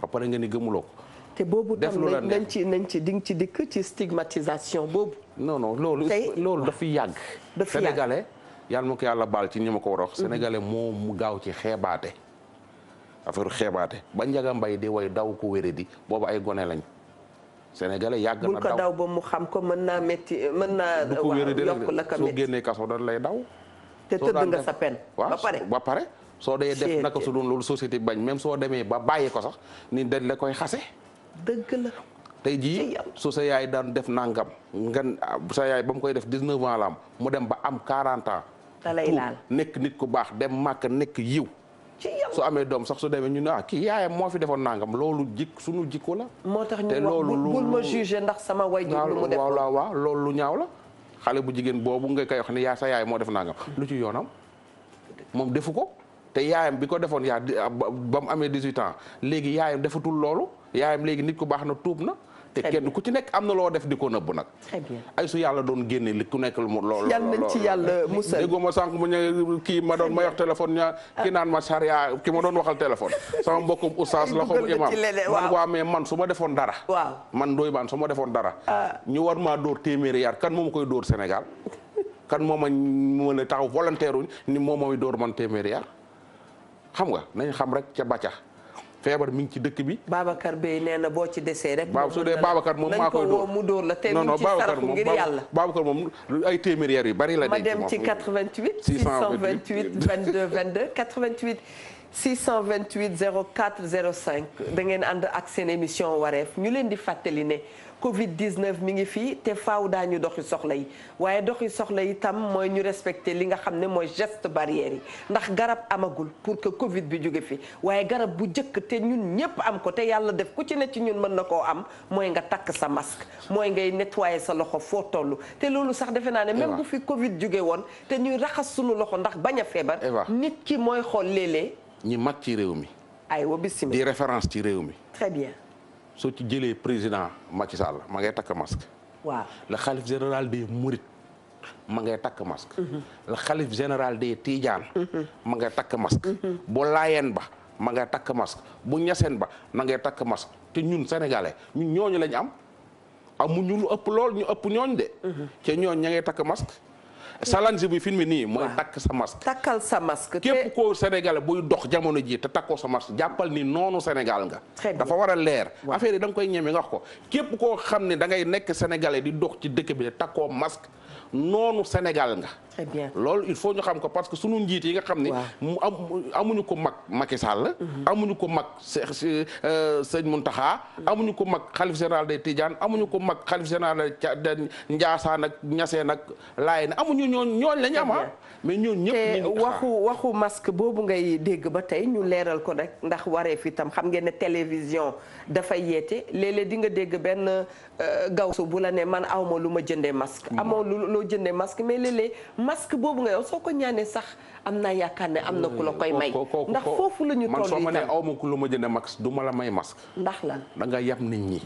ba pare nga ni gëmuloo ko. te boobu tam nañ ci di nga ci dikk ci stigmatisation boobu. non loolu dafa yàgg. sénégalais yàlla ma ko yàlla baal ci ñi ma ko war a wax. sénégalais moo mu gaaw ci xeebaate. affaire xeebaate ba Njaga Mbay di way daw ko wéré di boobu ay gone lañ. sénégalais yàgg na daw bul ko daw ba mu xam ko mën naa métti mën naa. yokk la ko métti soo génnee kaso dañ lay daw. te tëdd nga sa pen. ba pare soo dee def naka su doon loolu société bañ même soo demee ba bàyyi ko sax ni dañ la koy xase. dëgg la. tey jii su sa yaay daan def nangam ngan sa yaay ba mu koy def 19 ans la am mu dem ba am 40 ans. da lay laal nekk nit ku baax dem màkk nekk yiw. su amee doom sax su demee ñu ne kii yaayam moo fi defoon nangam loolu sunu jikko la. moo tax ñu wax bul ma juger ndax sama waajur lu mu def. waaw loolu lu ñaaw la. xale bu jigéen boobu nga koy wax ni sa yaay moo def nangam lu ci yoonam moom defu ko. te yaayam bi ko defoon ba mu amee 18 ans léegi yaayam defatul loolu yaayam léegi nit ku baax na tuub na. te kenn ku ci nekk am na loo def di ko nëbb nag. très bien ay su yàlla doon génne li ku nekk loolu. yal nañ ci yàlla musal déggoo ma sànq mu ñu kii ma doon ma wax téléphone ki naan ma charia ki ma doon waxal téléphone. sama mbokkum oustaz la xaw imam man waa mais man su ma defoon dara. waaw man doy baan su ma defoon dara. ñu war maa dóor téeméeri yar kan moo ma koy dóor Sénégal. kan moo ma mën a taxaw volontaire ni moo may dóor man téeméeri yar xam nga nañ xam rek ca bàcca feebar mi ngi ci dëkk bi. Babacar Bey nee na boo ci desee rek. waaw su dee Babacar moom maa koy dóor mu dóor la te mu ci saraxu ngir yàlla. Babacar moom ay téeméer yu bari la. ma dem ci 88. 628 22 22 88 628 04 05 da ngeen ànd ak seen émission wareef ñu leen di fàttali ne. Covid 19 mi ngi fii te faaw daañu doxi soxla yi waaye doxi soxla yi tam mooy ñu respecté li nga xam ne mooy geste barrière yi ndax garab amagul pour que Covid bi jóge fi waaye garab bu njëkk te ñun ñëpp am ko te yàlla def ku ci ne ci ñun mën na koo am mooy nga takk sa masque mooy ngay nettoyer sa loxo foo toll te loolu sax defe naa ne même bu fi Covid jóge woon te ñuy raxas sunu loxo ndax bañ a feebar. nit ki mooy xool léeg-léeg. ñi mag ci réew mi. aywa bisimilah di référence ci réew mi. très bien. soo ci jëlee président Macky Sall ma ngay takk masque. waaw le xalif général des Mourides ma ngay takk masque. le xalif général des Tidiane. ma ngay takk masque. bu Laayeen ba ma ngay takk masque bu Ñaseen ba ma ngay takk masque te ñun sénégalais ñun ñooñu lañ am amuñu lu ëpp lool ñu ëpp ñooñ de. te ñooñ ña ngay takk masque. challenge bi film nii mooy takk sa masque. takkal sa masque. képp koo Sénégalais buy dox jamono ji te takkoo sa masque jàppal ni noonu Sénégal nga. dafa war a leer. affaire yi da nga koy ñeme nga wax ko képp koo xam ne da ngay nekk Sénégalais di dox ci dëkk bi te takkoo masque noonu Sénégal nga. très bien loolu il faut ñu xam ko parce que sunu njiit yi nga xam ne. mu amuñu ko mag Macky Sall. amuñu ko mag sëñ Mountakha. amuñu ko mag xalif général des Tidiane amuñu ko mag xalif général de Ndiassane ak Niassène ak Laayeen amuñu ñooñ lañu am mais ñooñu ñëpp. waxu masque boobu ngay dégg ba tey ñu leeral ko rek ndax wareef itam xam ngeen ne télévision dafay yeete léeg-léeg di nga dégg benn gawsu bu la ne man awma lu ma jëndee masque. amoo loo jëndee masque mais léeg-léeg masque boobu nga yow soo ko ñaanee sax am naa yaakaar ne am na ku la koy may. ndax foofu la ñu toll man soo ma nee awma ku lu ma jëndee masque du ma la may masque. ndax lan da nga yab nit ñi.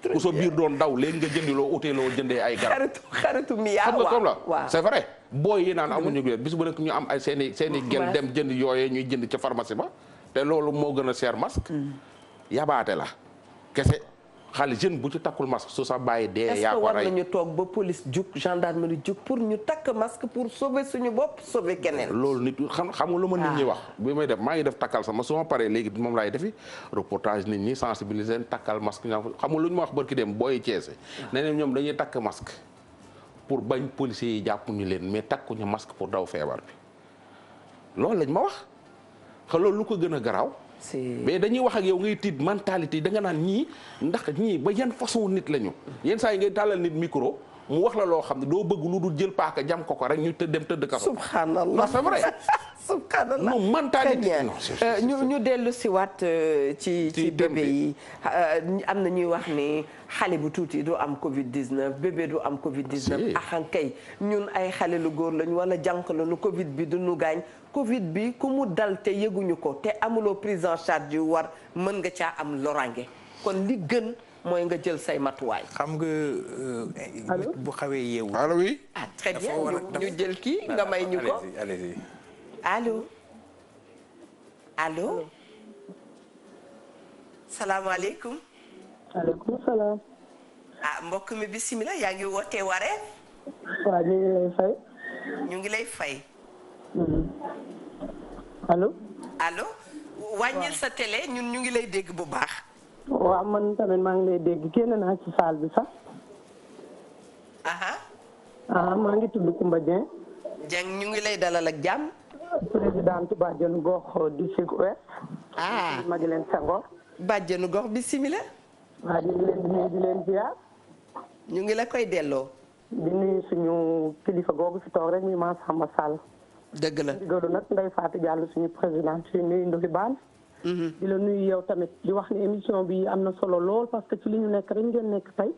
ku sa biir doon daw léegi nga jëndiloo uteeloo jëndee ay garab. xaritu mi yaa xam nga comme la c'est vrai booy yi naan amuñu bis bu nekk ñu am ay seen i gel dem jënd yooyee ñuy jënd ca pharmacie ba te loolu moo gën a cher masque. yabaate la kese xale jeune bu ci takkul masque su sa bàyyi dee. yaa ko rey est-ce que war nañu toog ba police jug gendarmerie jug pour ñu takk masque pour sauver suñu bopp sauver keneen. loolu nit xam nga lu ma nit ñi wax. bi may def maa ngi def takkal sama su ma paree léegi moom laay defi reportage nit ñi sensibiliser leen takkal masque xam nga lu ñu ma wax barki dem booy Cees nee na ñoom dañuy takk masque pour bañ policiers yi jàpp ñu leen mais takkuñu masque pour daw feebar bi loolu lañ ma wax xa loolu lu ko gën a garaaw. mais dañuy wax ak yow ngay tiit mentalité da nga naan ñii ndax ñii ba yan façon nit lañu. yenn saa yi ngay tàllal nit micro mu wax la loo xam ne doo bëgg lu dul jël paaka jam ko rek ñu dem tëdd kaso. subhanallah c'est vrai. subhanallah non mentalité ñu dellu si waat ci bébé yi am na ñuy wax ni xale bu tuuti du am Covid 19 bébé du am Covid 19. axan kay ñun ay xale lu góor lañu wala jànq lañu Covid bi du nu gaañ. Covid bi ku mu dal te yëguñu ko te amuloo prise en charge yu war mën nga caa am loraange kon li gën mooy nga jël say matuwaay. xam nga. bu xawee yeewu. allo oui. ah très bien ñu jël kii nga may ñu ko. allez-y. allo. allo. salaamaaleykum. maaleykum salaam. ah mbokk mi bisimilah yaa ngi wootee Wareef. waaw ñu ngi lay fay. ñu ngi lay fay. allo. allo. wàññil sa télé ñun ñu ngi lay dégg bu baax. waaw man tamit maa ngi lay dégg génn naa ci salle bi sax. maa ngi tudd Koumba Dieng. Dieng ñu ngi lay dalal ak jàmm. présidente bàjjenu gox district ouest. Maguilène Senghor. bàjjenu gox bisimilah. waaw ñu ngi leen di nuyu di leen ziar. ñu ngi la koy delloo. di nuyu suñu kilifa googu fi toog rek muy Massamba Sall. dëgg la digalu nag Ndeye Fatou Diallo suñu présidente fi nuyu Ndofi Bane. di la nuyu yow tamit di wax ne émission bi am na solo lool parce que ci li ñu nekk rek ngeen nekk tey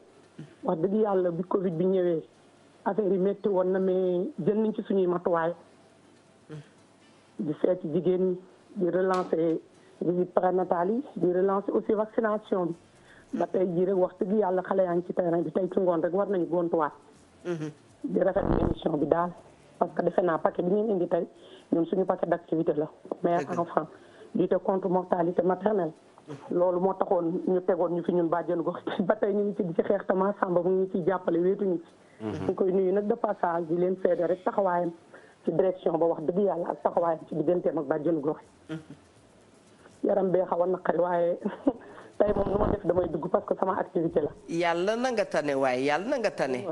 wax dëgg yàlla bi Covid bi ñëwee affaire yi métti woon na mais jël nañ ci suñuy matuwaay. di seeti jigéen ñi di relancer visite prénatale yi di relancer aussi vaccination bi. ba tey jii rek wax dëgg yàlla xale yaa ngi ci terrain bi tey ci ngoon rek war nañu gontuwaat. di rafetlu émission bi daal parce que defe naa paquet bi ngeen indi tey ñun suñu paquet d'activité la. mère enfant lutte contre mortalité maternelle. loolu moo taxoon ñu tegoon ñu fi ñun bàjjenu gox ba tey ñu ngi ci di ci xeex tama Samba mu ngi ciy jàppale wéetuñu ci. ñu koy nuyu nag de passage di leen seede rek taxawaayam ci direction ba wax dëgg yàlla ak taxawaayam ci digganteem ak bàjjenu gox yaram bee xaw a naqari waaye tey moom nu ma def damay dugg parce que sama activité la. yàlla na nga tane waaye yàlla na nga tane.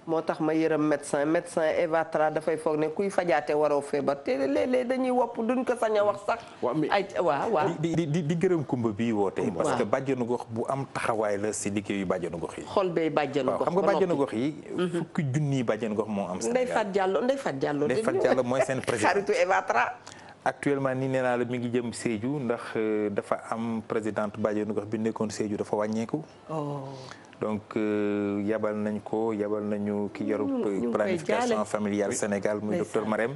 moo tax ma yërëm médecin Eva Tra dafay foog ne kuy fajaate waroo feebar te léeg-léeg dañuy wopp duñ ko sañ a wax sax. waaw di gërëm kumba bi woote. parce que bàjjenu gox bu am taxawaay la si liggéeyu bàjjenu gox yi. xol bee bàjjenu gox xam nga bàjjenu gox yi. fukki junniy bàjjenu gox moo am. Ndeye Fatou Diallo mooy seen président xaritu Eva Tra. actuellement nii nee naa la mi ngi jëm Sédhiou ndax dafa am présidente bàjjenu gox bi nekkoon Sédhiou dafa wàññeeku. donc yabal nañu ki yoru planification familiale Sénégal muy docteur Marème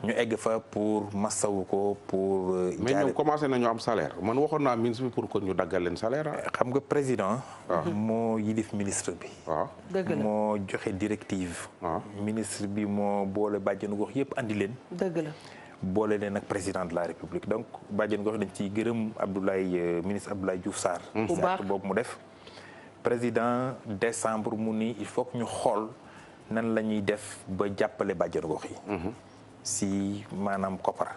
ñu egg fa pour massawu ko pour mais ñoom commencé nañu am salaire man waxoon naa ministre bi pour que ñu daggal leen salaire. xam nga président moo yilif ministre bi moo joxe directive ministre bi moo boole bàjjenu gox yëpp andi leen dëgg la boole leen ak président de la république donc bàjjenu gox dañ ciy gërëm ministre Abdoulaye Diouf Sarr acte boobu mu def président décembre mu ni il faut que ñu xool nan la ñuy def ba jàppale bàjjenu gox yi si maanaam koppar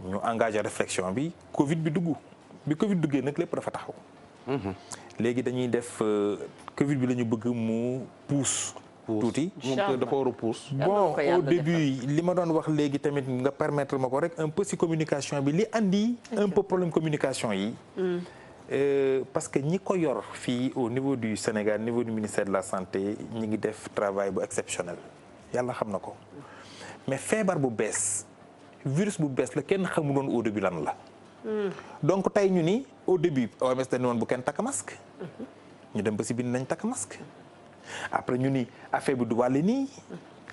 ñu engagé réflexion bi Covid bi duggee nag lépp dafa taxaw léegi dañuy def Covid bi la ñu bëgg mu pousse tuuti moom dafa war a pousse bon au début li ma doon wax léegi tamit nga permettre ma ko rek un peu si communication bi li andi un peu problème communication yi parce que ñi ko yor fii au niveau du Sénégal niveau du ministère de la santé ñi ngi def travail bu exceptionnel yàlla xam na ko mais feebar bu bees virus bu bees la kenn xamuloon au début lan la donc tey ñu ni au début OMS dañu woon bu kenn takk masque ñu dem ba si bind nañ takk masque après ñu ni affaire bi du wàlle nii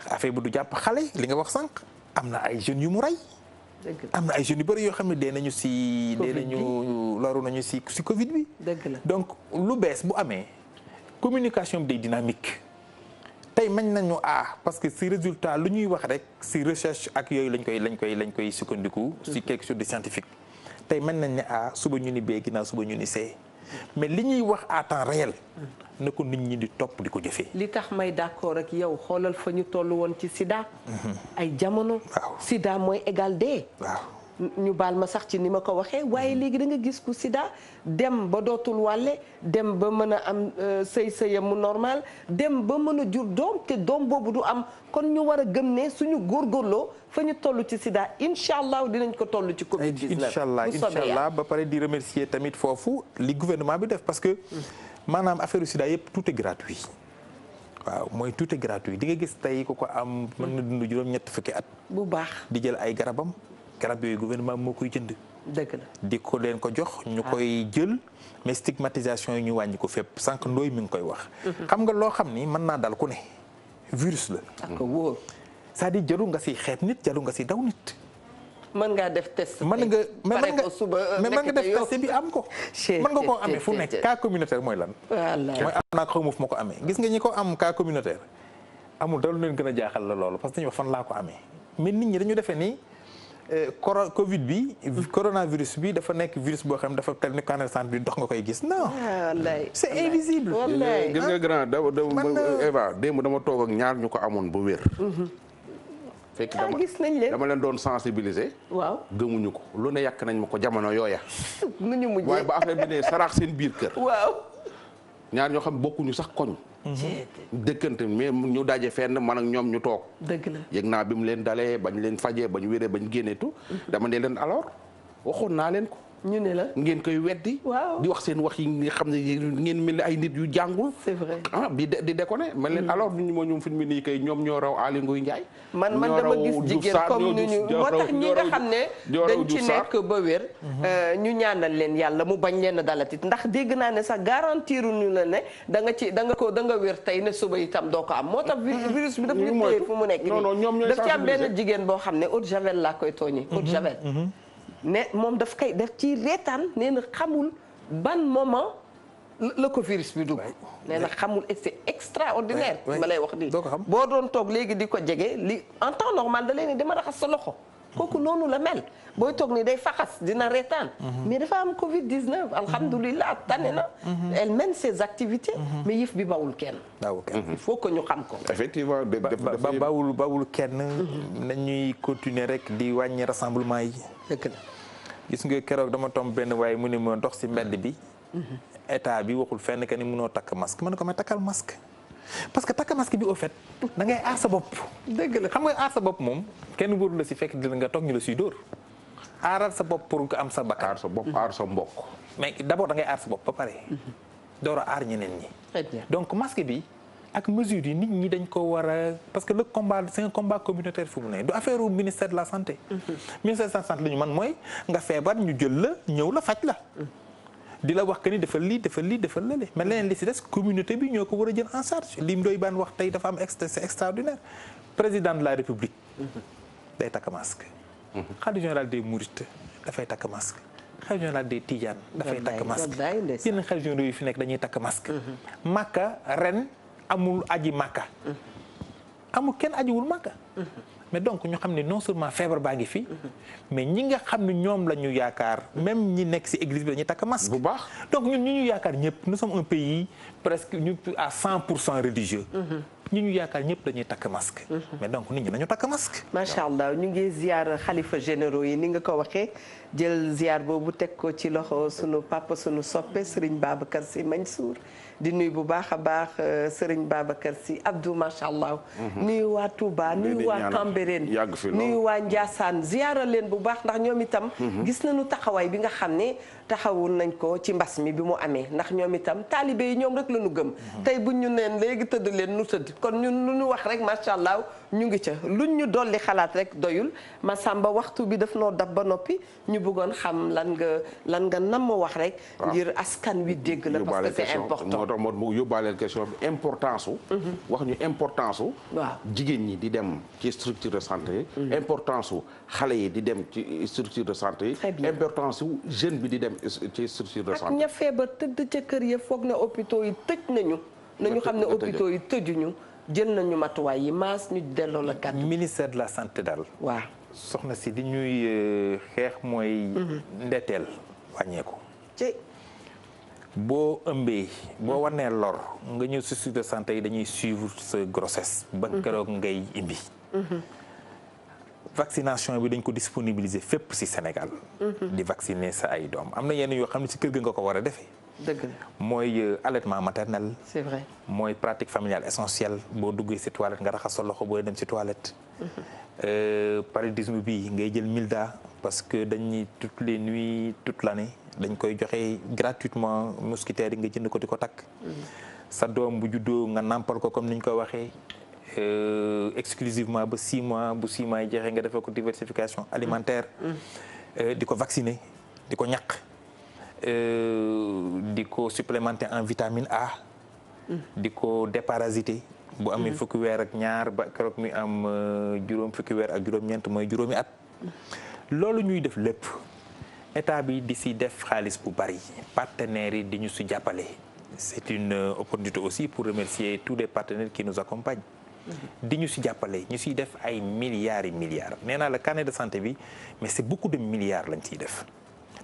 affaire bi du jàpp xale li nga wax sànq am na ay jeunes yu mu rey am na ay jeunes yu bëri yoo xam ne loru nañu si Covid bi. dëgg la donc lu bees bu amee communication bi day dynamique tey mañ nañu parce que si résultat lu ñuy wax rek si recherche ak yooyu lañ koy sukkandiku. si quelque chose de scientifique. tey mañ nañ ne suba ñu ni B ginnaaw suba ñu ni C mais li ñuy wax à temps réel. na ko nit ñi di topp di ko jëfee. li tax may d'accord ak yow xoolal fa ñu toll woon ci Sida. ay jamono. Sida mooy égal D. ñu baal ma sax ci ni ma ko waxee waaye léegi da nga gis ku Sida dem ba dootul wàlle dem ba mën a am sëyam mu normal dem ba mën a jur doom te doom boobu du am kon ñu war a gëm ne suñu góorgóorloo fa ñu toll ci Sida incha allah dinañ ko toll ci Covid 19. incha allah ba pare di remercier tamit foofu li gouvernement bi def parce que maanaam affaire u Sida yëpp tout est gratuit. waaw mooy tout est gratuit di nga gis tey ku ko am mën na dund juróom-ñett fukki at. bu baax di jël ay garab yooyu gouvernement moo koy jënd. dëgg la di ko leen ko jox. ñu koy jël mais stigmatisation yi ñu wàññi ko fépp sànq ndooy mi ngi koy wax. xam nga loo xam ni mën naa dal ku ne virus la. ak wóor. c'est-à-dire jaru nga si xeeb nit jaru nga si daw nit. mën ngaa def test. mën nga pare ko suba mais mën nga def test bi am ko. mën nga koo amee fu nekk cas communautaire mooy lan. mooy am naa ko xaw ma fu ma ko amee gis nga ñi ko am cas communautaire amul dara lu leen gën a jaaxal la loolu parce que dañuy wax fan laa ko amee mais nit ñi dañu defee ni Covid bi coronavirus bi dafa nekk virus boo xam ne dafa tel ni canal sant bi dox nga koy gis non. c'est invisible. gis nga grand Eva démb dama toog ak ñaar ñu ko amoon ba wér. fekk gis nañ leen dama leen doon sensibiliser. waaw gëmuñu ko lu ne yàq nañ ma ko jamono yooya. nu ñu mujjee waaye ba affaire bi ne saraax seen biir kër. waaw. ñaar ñoo xam bokkuñu sax koñ. dëkkante mais ñu daje fenn man ak ñoom ñu toog. dëgg la yëg naa bi mu leen dalee bañ leen fajee bañ wéree bañ génneetu. dama ne leen alors waxoon naa leen ko. ñu ne la ngeen koy weddi. waaw di wax seen wax yi nga xam ne ngeen mel ni ay nit yu jàngul. c'est vrai di déconné mel leen alors nit ñi moo ñoom fi mu nii kay ñoom ñoo raw Aly Ngouille Ndiaye. man dama gis jigéen comme ni ñu moo tax ñi nga xam ne dañ ci nekk ba wér. ñu ñaanal leen yàlla mu bañ leen a dalatit ndax dégg naa ne sax garantiru ñu la ne da nga wér tey ne suba itam doo ko am moo tax virus bi daf ñu téye fu mu nekk nii daf ci am benn jigéen boo xam ne eau de javel laa koy tooñi eau de javel ne moom daf ci reetaan nee na xamul ban moment la ko virus bi dugg nee na xamul et c'est extraordinaire ma lay wax nii boo doon toog léegi di ko jege li en temps normal da leen ni dama raxas sa loxo kooku noonu la mel booy toog ni day faxas dina reetaan mais dafa am Covid-19 alhamdulilah tane na elle mène ses activités mais yëf bi bawul kenn il faut que ñu xam ko effectivement bawul kenn nañuy continuer rek di wàññi rassemblement yi dëgg la gis nga keroog dama tomb benn waaye mu ne ma dox ci mbedd bi état bi waxul fenn que ni mënoo takk masque ma ne ko may takkal masque parce que takk masque bi au fait da ngay aar sa bopp. dëgg la xam nga aar sa bopp moom kenn wóorul la ci fekk di la nga toog ñu la suy dóor aaral sa bopp pour nga am sa bakkan. aar sa bopp aar sa mbokk. mais d'abord da ngay aar sa bopp ba pare. door a aar ñeneen ñi. donc masque bi ak mesures yi nit ñi dañ ko war a parce que le combat c'est un combat communautaire fu mu ne du affaire au ministère de la santé. ministère de la santé la ñu man mooy nga feebar ñu jël la ñëw la faj la. di la wax que ni dafa lii dafa lii dafa lële mais leneen li ci des communauté bi ñoo ko war a jël en charge li Ndoye Bane wax tey dafa am c'est extraordinaire président de la république day takk masque khalife général des mourides dafay takk masque khalife général des tidianes dafay takk masque yeneen khalife généraux yi fi nekk dañuy takk masque Makka ren amul aji Makka amul kenn ajiwul Makka mais donc ñu xam ne non seulement feebar baa ngi fi mais ñi nga xam ne ñoom la ñu yaakaar même ñi nekk ci église bi dañuy takk masque bu baax donc ñun ñu yaakaar ñëpp nous sommes un pays presque ñu à 100% religieux ñu yaakaar ñëpp dañuy takk masque mais donc nit ñi nañu takk masque macha allah ñu ngi ziar xalifa généraux yi ni nga ko waxee jël ziar boobu teg ko ci loxo sunu papa sunu soppe Serigne Babacar Sy Mansour di nuyu bu baax a baax Serigne Babacar Sy Abdou macha allah. nuyu waa Touba nuyu waa Cambérène nuyu waa Ndiassane ziara leen bu baax ndax ñoom itam. gis nañu taxawaay bi nga xam ne taxawul nañ ko ci mbas mi bi mu amee ndax ñoom itam taalibe yi ñoom rek la ñu gëm. tey buñ ñu neen léegi tëdd leen nu tëdd kon ñun lu ñu wax rek macha allah ñu ngi ca luñ ñu dolli xalaat rek doyul Massamba waxtu bi daf noo dab ba noppi ñu bëggoon xam lan nga nam wax rek. ngir askan wi dégg la parce que c'est important. moo tax moo yóbbaaleel question bi importance su wax ñu importance su jigéen ñi di dem ci structure de santé yi importance su xale yi di dem ci structure de santé yi importance su jeune bi di dem ci structure de santé ak ña feebar tëdd ca kër ya foog ne hôpitaux yi tëj nañu xam ne hôpitaux yi tëjuñu jël nañu matuwaay yi maas ñu delloo la kàddu ministère de la santé daal waaw soxna si di ñuy xeex mooy ndetteel wàññeeku boo ëmbee boo wanee lor nga ñëw structure de santé yi dañuy suivre sa grossesse ba keroog ngay imbi vaccination bi dañ ko disponibiliser fépp ci Sénégal di vacciner sa ay doom am na yenn yoo xam ne ci kër ga nga ko war a defee dëgg la mooy allaitement maternel c'est vrai mooy pratique familiale essentielle boo duggee ci toilette nga raxas sa loxo booy dem ci toilette paludisme bi ngay jël Milda parce que dañuy toutes les nuits toute l'année dañ koy joxe gratuitement mousquetaires yi nga jënd ko di ko takk sa doom bu juddoo nga nàmpal ko comme ni ñu ko waxee exclusivement ba 6 mois bu 6 mois yi jeexee nga defee ko diversification alimentaire di ko vacciner di ko ñaq di ko supplémenter en vitamine A di ko déparasiter bu amee fukki weer ak ñaar ba keroog mi am juróom fukki weer ak juróom-ñeent mooy juróomi at loolu ñuy def lépp état bi di si def xaalis bu bari partenaires yi di ñu si jàppale c'est une opportunité aussi pour remercier tous les partenaires qui nous accompagnent di ñu si jàppale ñu siy def ay milliards et milliards nee naa la carnet de santé bi mais c'est beaucoup de milliards lañ ciy def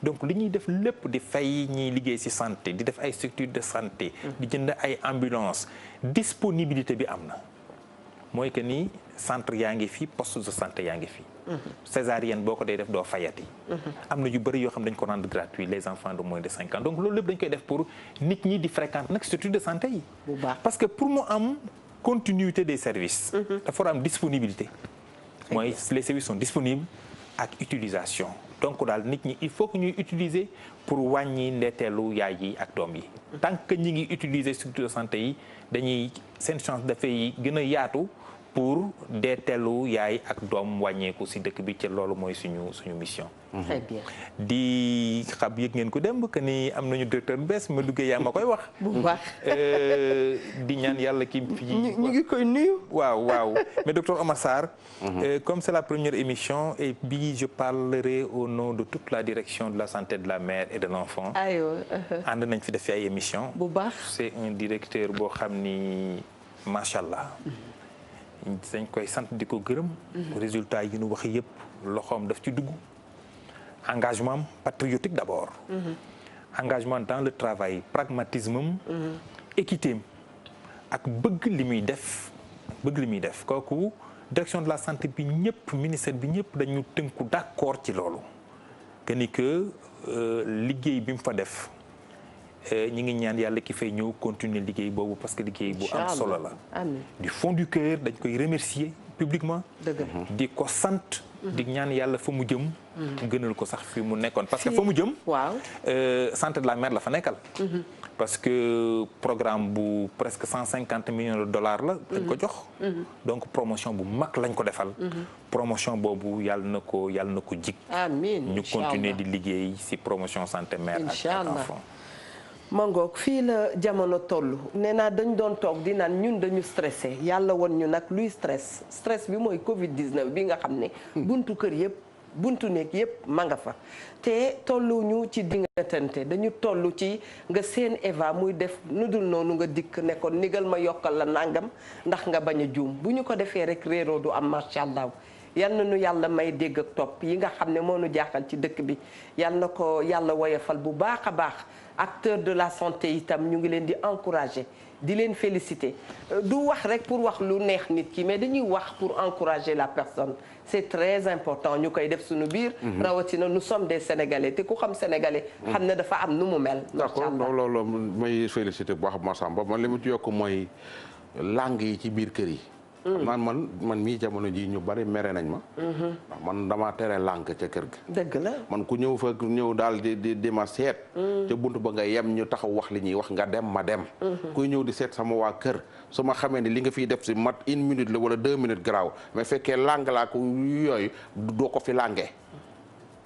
donc li ñuy def lépp di fay ñiy liggéey ci santé di def ay structures de santé di jënd ay ambulance disponibilité bi am na mooy que ni centre yaa ngi fi poste de santé yaa ngi fi césarienne boo ko dee def doo fayati am na yu bëri yoo xam dañ ko rendre gratuit les enfants de moins de 5 ans donc loolu lépp dañ koy def pour nit ñi di fréquenter nag structure de santé yi parce que pour mu am continuité des services dafa war a am disponibilité mooy les services sont disponibles ak utilisation donc daal nit ñi il faut que ñuy utiliser pour wàññi ndeeteelu yaay yi ak doom yi tant que ñi ngi utiliser structure de santé yi dañuy seen chance dafay gën a yaatu pour ndeeteelu yaay ak doom wàññeeku ci dëkk bi ci loolu mooy suñu mission. Très bien. di xam yëg ngeen ko démb que ni am nañu directeur bu bees ma duggee yaa ma koy wax. bu baax. di ñaan yàlla ki ñu ngi koy nuyu. waaw mais docteur Omar Sarr. Comme c'est la première émission et bi je parlerai au nom de toute la direction de la santé de la mère et de l'enfant. aywa. ànd nañ fi def ay émission bu baax. c'est un directeur boo xam ni macha allah. dañ koy sant di ko gërëm. résultat yi ñu wax yëpp loxoom daf ci dugg. engagement am patriotique d'abord. Engagement dans le travail pragmatisme am. équité am ak bëgg li muy def kooku direction de la santé bi ñëpp ministère bi ñëpp dañu tënku d'accord ci loolu. que ni que liggéey bi mu fa def ñi ngi ñaan yàlla ki fay ñëw continuer liggéey boobu parce que liggéey bu am solo la. amiin du fond du cœur dañ koy remercier publiquement. di ko sant. di ñaan yàlla fa mu jëm. gënal ko sax fi mu nekkoon parce que fa mu jëm. waaw santé de la mère la fa nekkal. parce que programme bu presque $150 millions la. dañ ko jox. donc promotion bu mag lañ ko defal. promotion boobu yàlla na ko jig. amiin ñu continuer di liggéey ci promotion santé mère ak enfant. mangoog fii la jamono toll nee naa dañ doon toog di naan ñun dañu stressé yàlla won ñu nag luy stress bi mooy Covid 19 bi nga xam ne. buntu kër yëpp buntu nekk yëpp ma nga fa. te tolluñu ci dingatante dañu toll ci nga seen Eva muy def nu dul noonu nga dikk ne ko nigal ma yokkal la nangam ndax nga bañ a juum bu ñu ko defee rek réeroo du am macha allah. yal na nu yàlla may dégg ak topp yi nga xam ne moo nu jaaxal ci dëkk bi yal na ko yàlla woyofal bu baax a baax acteur de la santé itam ñu ngi leen di encourager di leen féliciter du wax rek pour wax lu neex nit ki mais dañuy wax pour encourager la personne c'est très important ñu koy def suñu biir. rawatina nous sommes des sénégalais te ku xam sénégalais. xam ne dafa am nu mu mel. d'accord loolu may féliciter bu baax Massamba man li mu ci yokk mooy langue yi ci biir kër yi. man mii jamono ji ñu bari mere nañ ma. ndax man damaa tere langue ca kër ga. dëgg la man ku ñëw daal di ma seet. ca buntu ba nga yem ñu taxaw wax li ñuy wax nga dem ma dem. kuy ñëw di seet sama waa kër su ma xamee ne li nga fiy def si mat 1 minute la wala 2 minutes garaaw mais fekkee langue laa ko yooyu doo ko fi langue.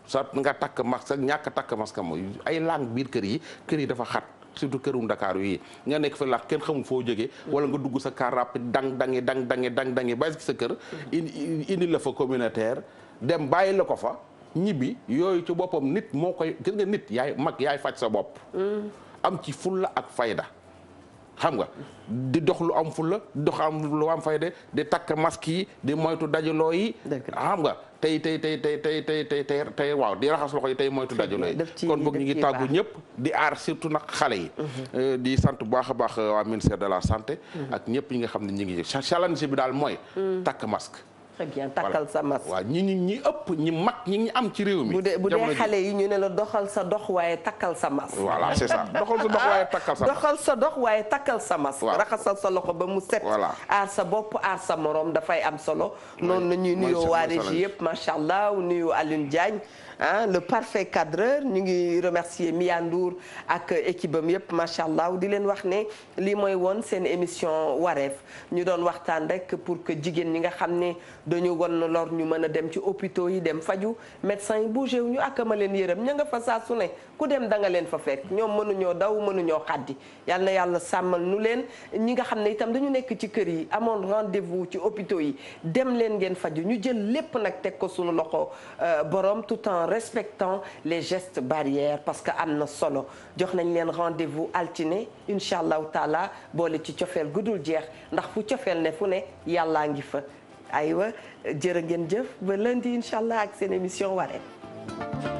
sa nga takk masque ak ñàkk takk masque mooy ay langue biir kër yi dafa xat. surtout këru Ndakaaru yi nga nekk fa lax kenn xamul foo jógee wala nga dugg sa car rapide dangi bàyyi sa kër indi la fa communautaire dem bàyyi la ko fa ñibbi yooyu ci boppam nit moo koy gis nga nit yaay faj sa bopp am ci fulla ak fayda xam nga di dox lu am fulla dox am lu am fayda di takk masque yi di moytu dajaloo yi xam nga tey waaw di raxas loxo yi tey moytu dajaloo yi kon boog ñu ngi tàggu ñëpp di aar surtout nag xale yi di sant bu baax a baax waa ministère de la santé ak ñëpp ñi nga xam ne ñi ngi challenge bi daal mooy takk masque très bien takkal sa masque. waaw ñi ëpp ñi mag ñi am ci réew mi. bu dee xale yi ñu ne la doxal sa dox waaye takkal sa masque. voilà c'est ça doxal sa dox waaye takkal sa masque. doxal sa dox waaye takkal sa masque. raxasal sa loxo ba mu set. aar sa bopp aar sa morom dafay am solo. noonu la ñuy nuyoo waa régie yëpp macha allah nuyu Alioune Diagne. le parfait cadreur ñu ngi remercier Mia Ndour ak équipe am yëpp macha allah di leen wax ne lii mooy woon seen émission wareef ñu doon waxtaan rek pour que jigéen ñi nga xam ne dañu won lor ñu mën a dem ci hôpitaux yi dem faju médecins yi bougé wu ñu akama leen yërëm ña nga fa saa su ne ku dem da nga leen fa fekk ñoom mënuñoo daw mënuñoo xaddi yal na yàlla sàmmal nu leen ñi nga xam ne itam dañu nekk ci kër yi amoon rendez-vous ci hôpitaux yi dem leen ngeen faju ñu jël lépp nag teg ko suñu loxo borom tout en respectant les gestes barrières parce que am na solo jox nañ leen rendez-vous altine incha allahu taala boole ci cofeel gudul jeex ndax fu cofeel ne fu ne yàllaa ngi fa aywa jërë ngeen jëf ba lundi incha allah ak seen émission Wareef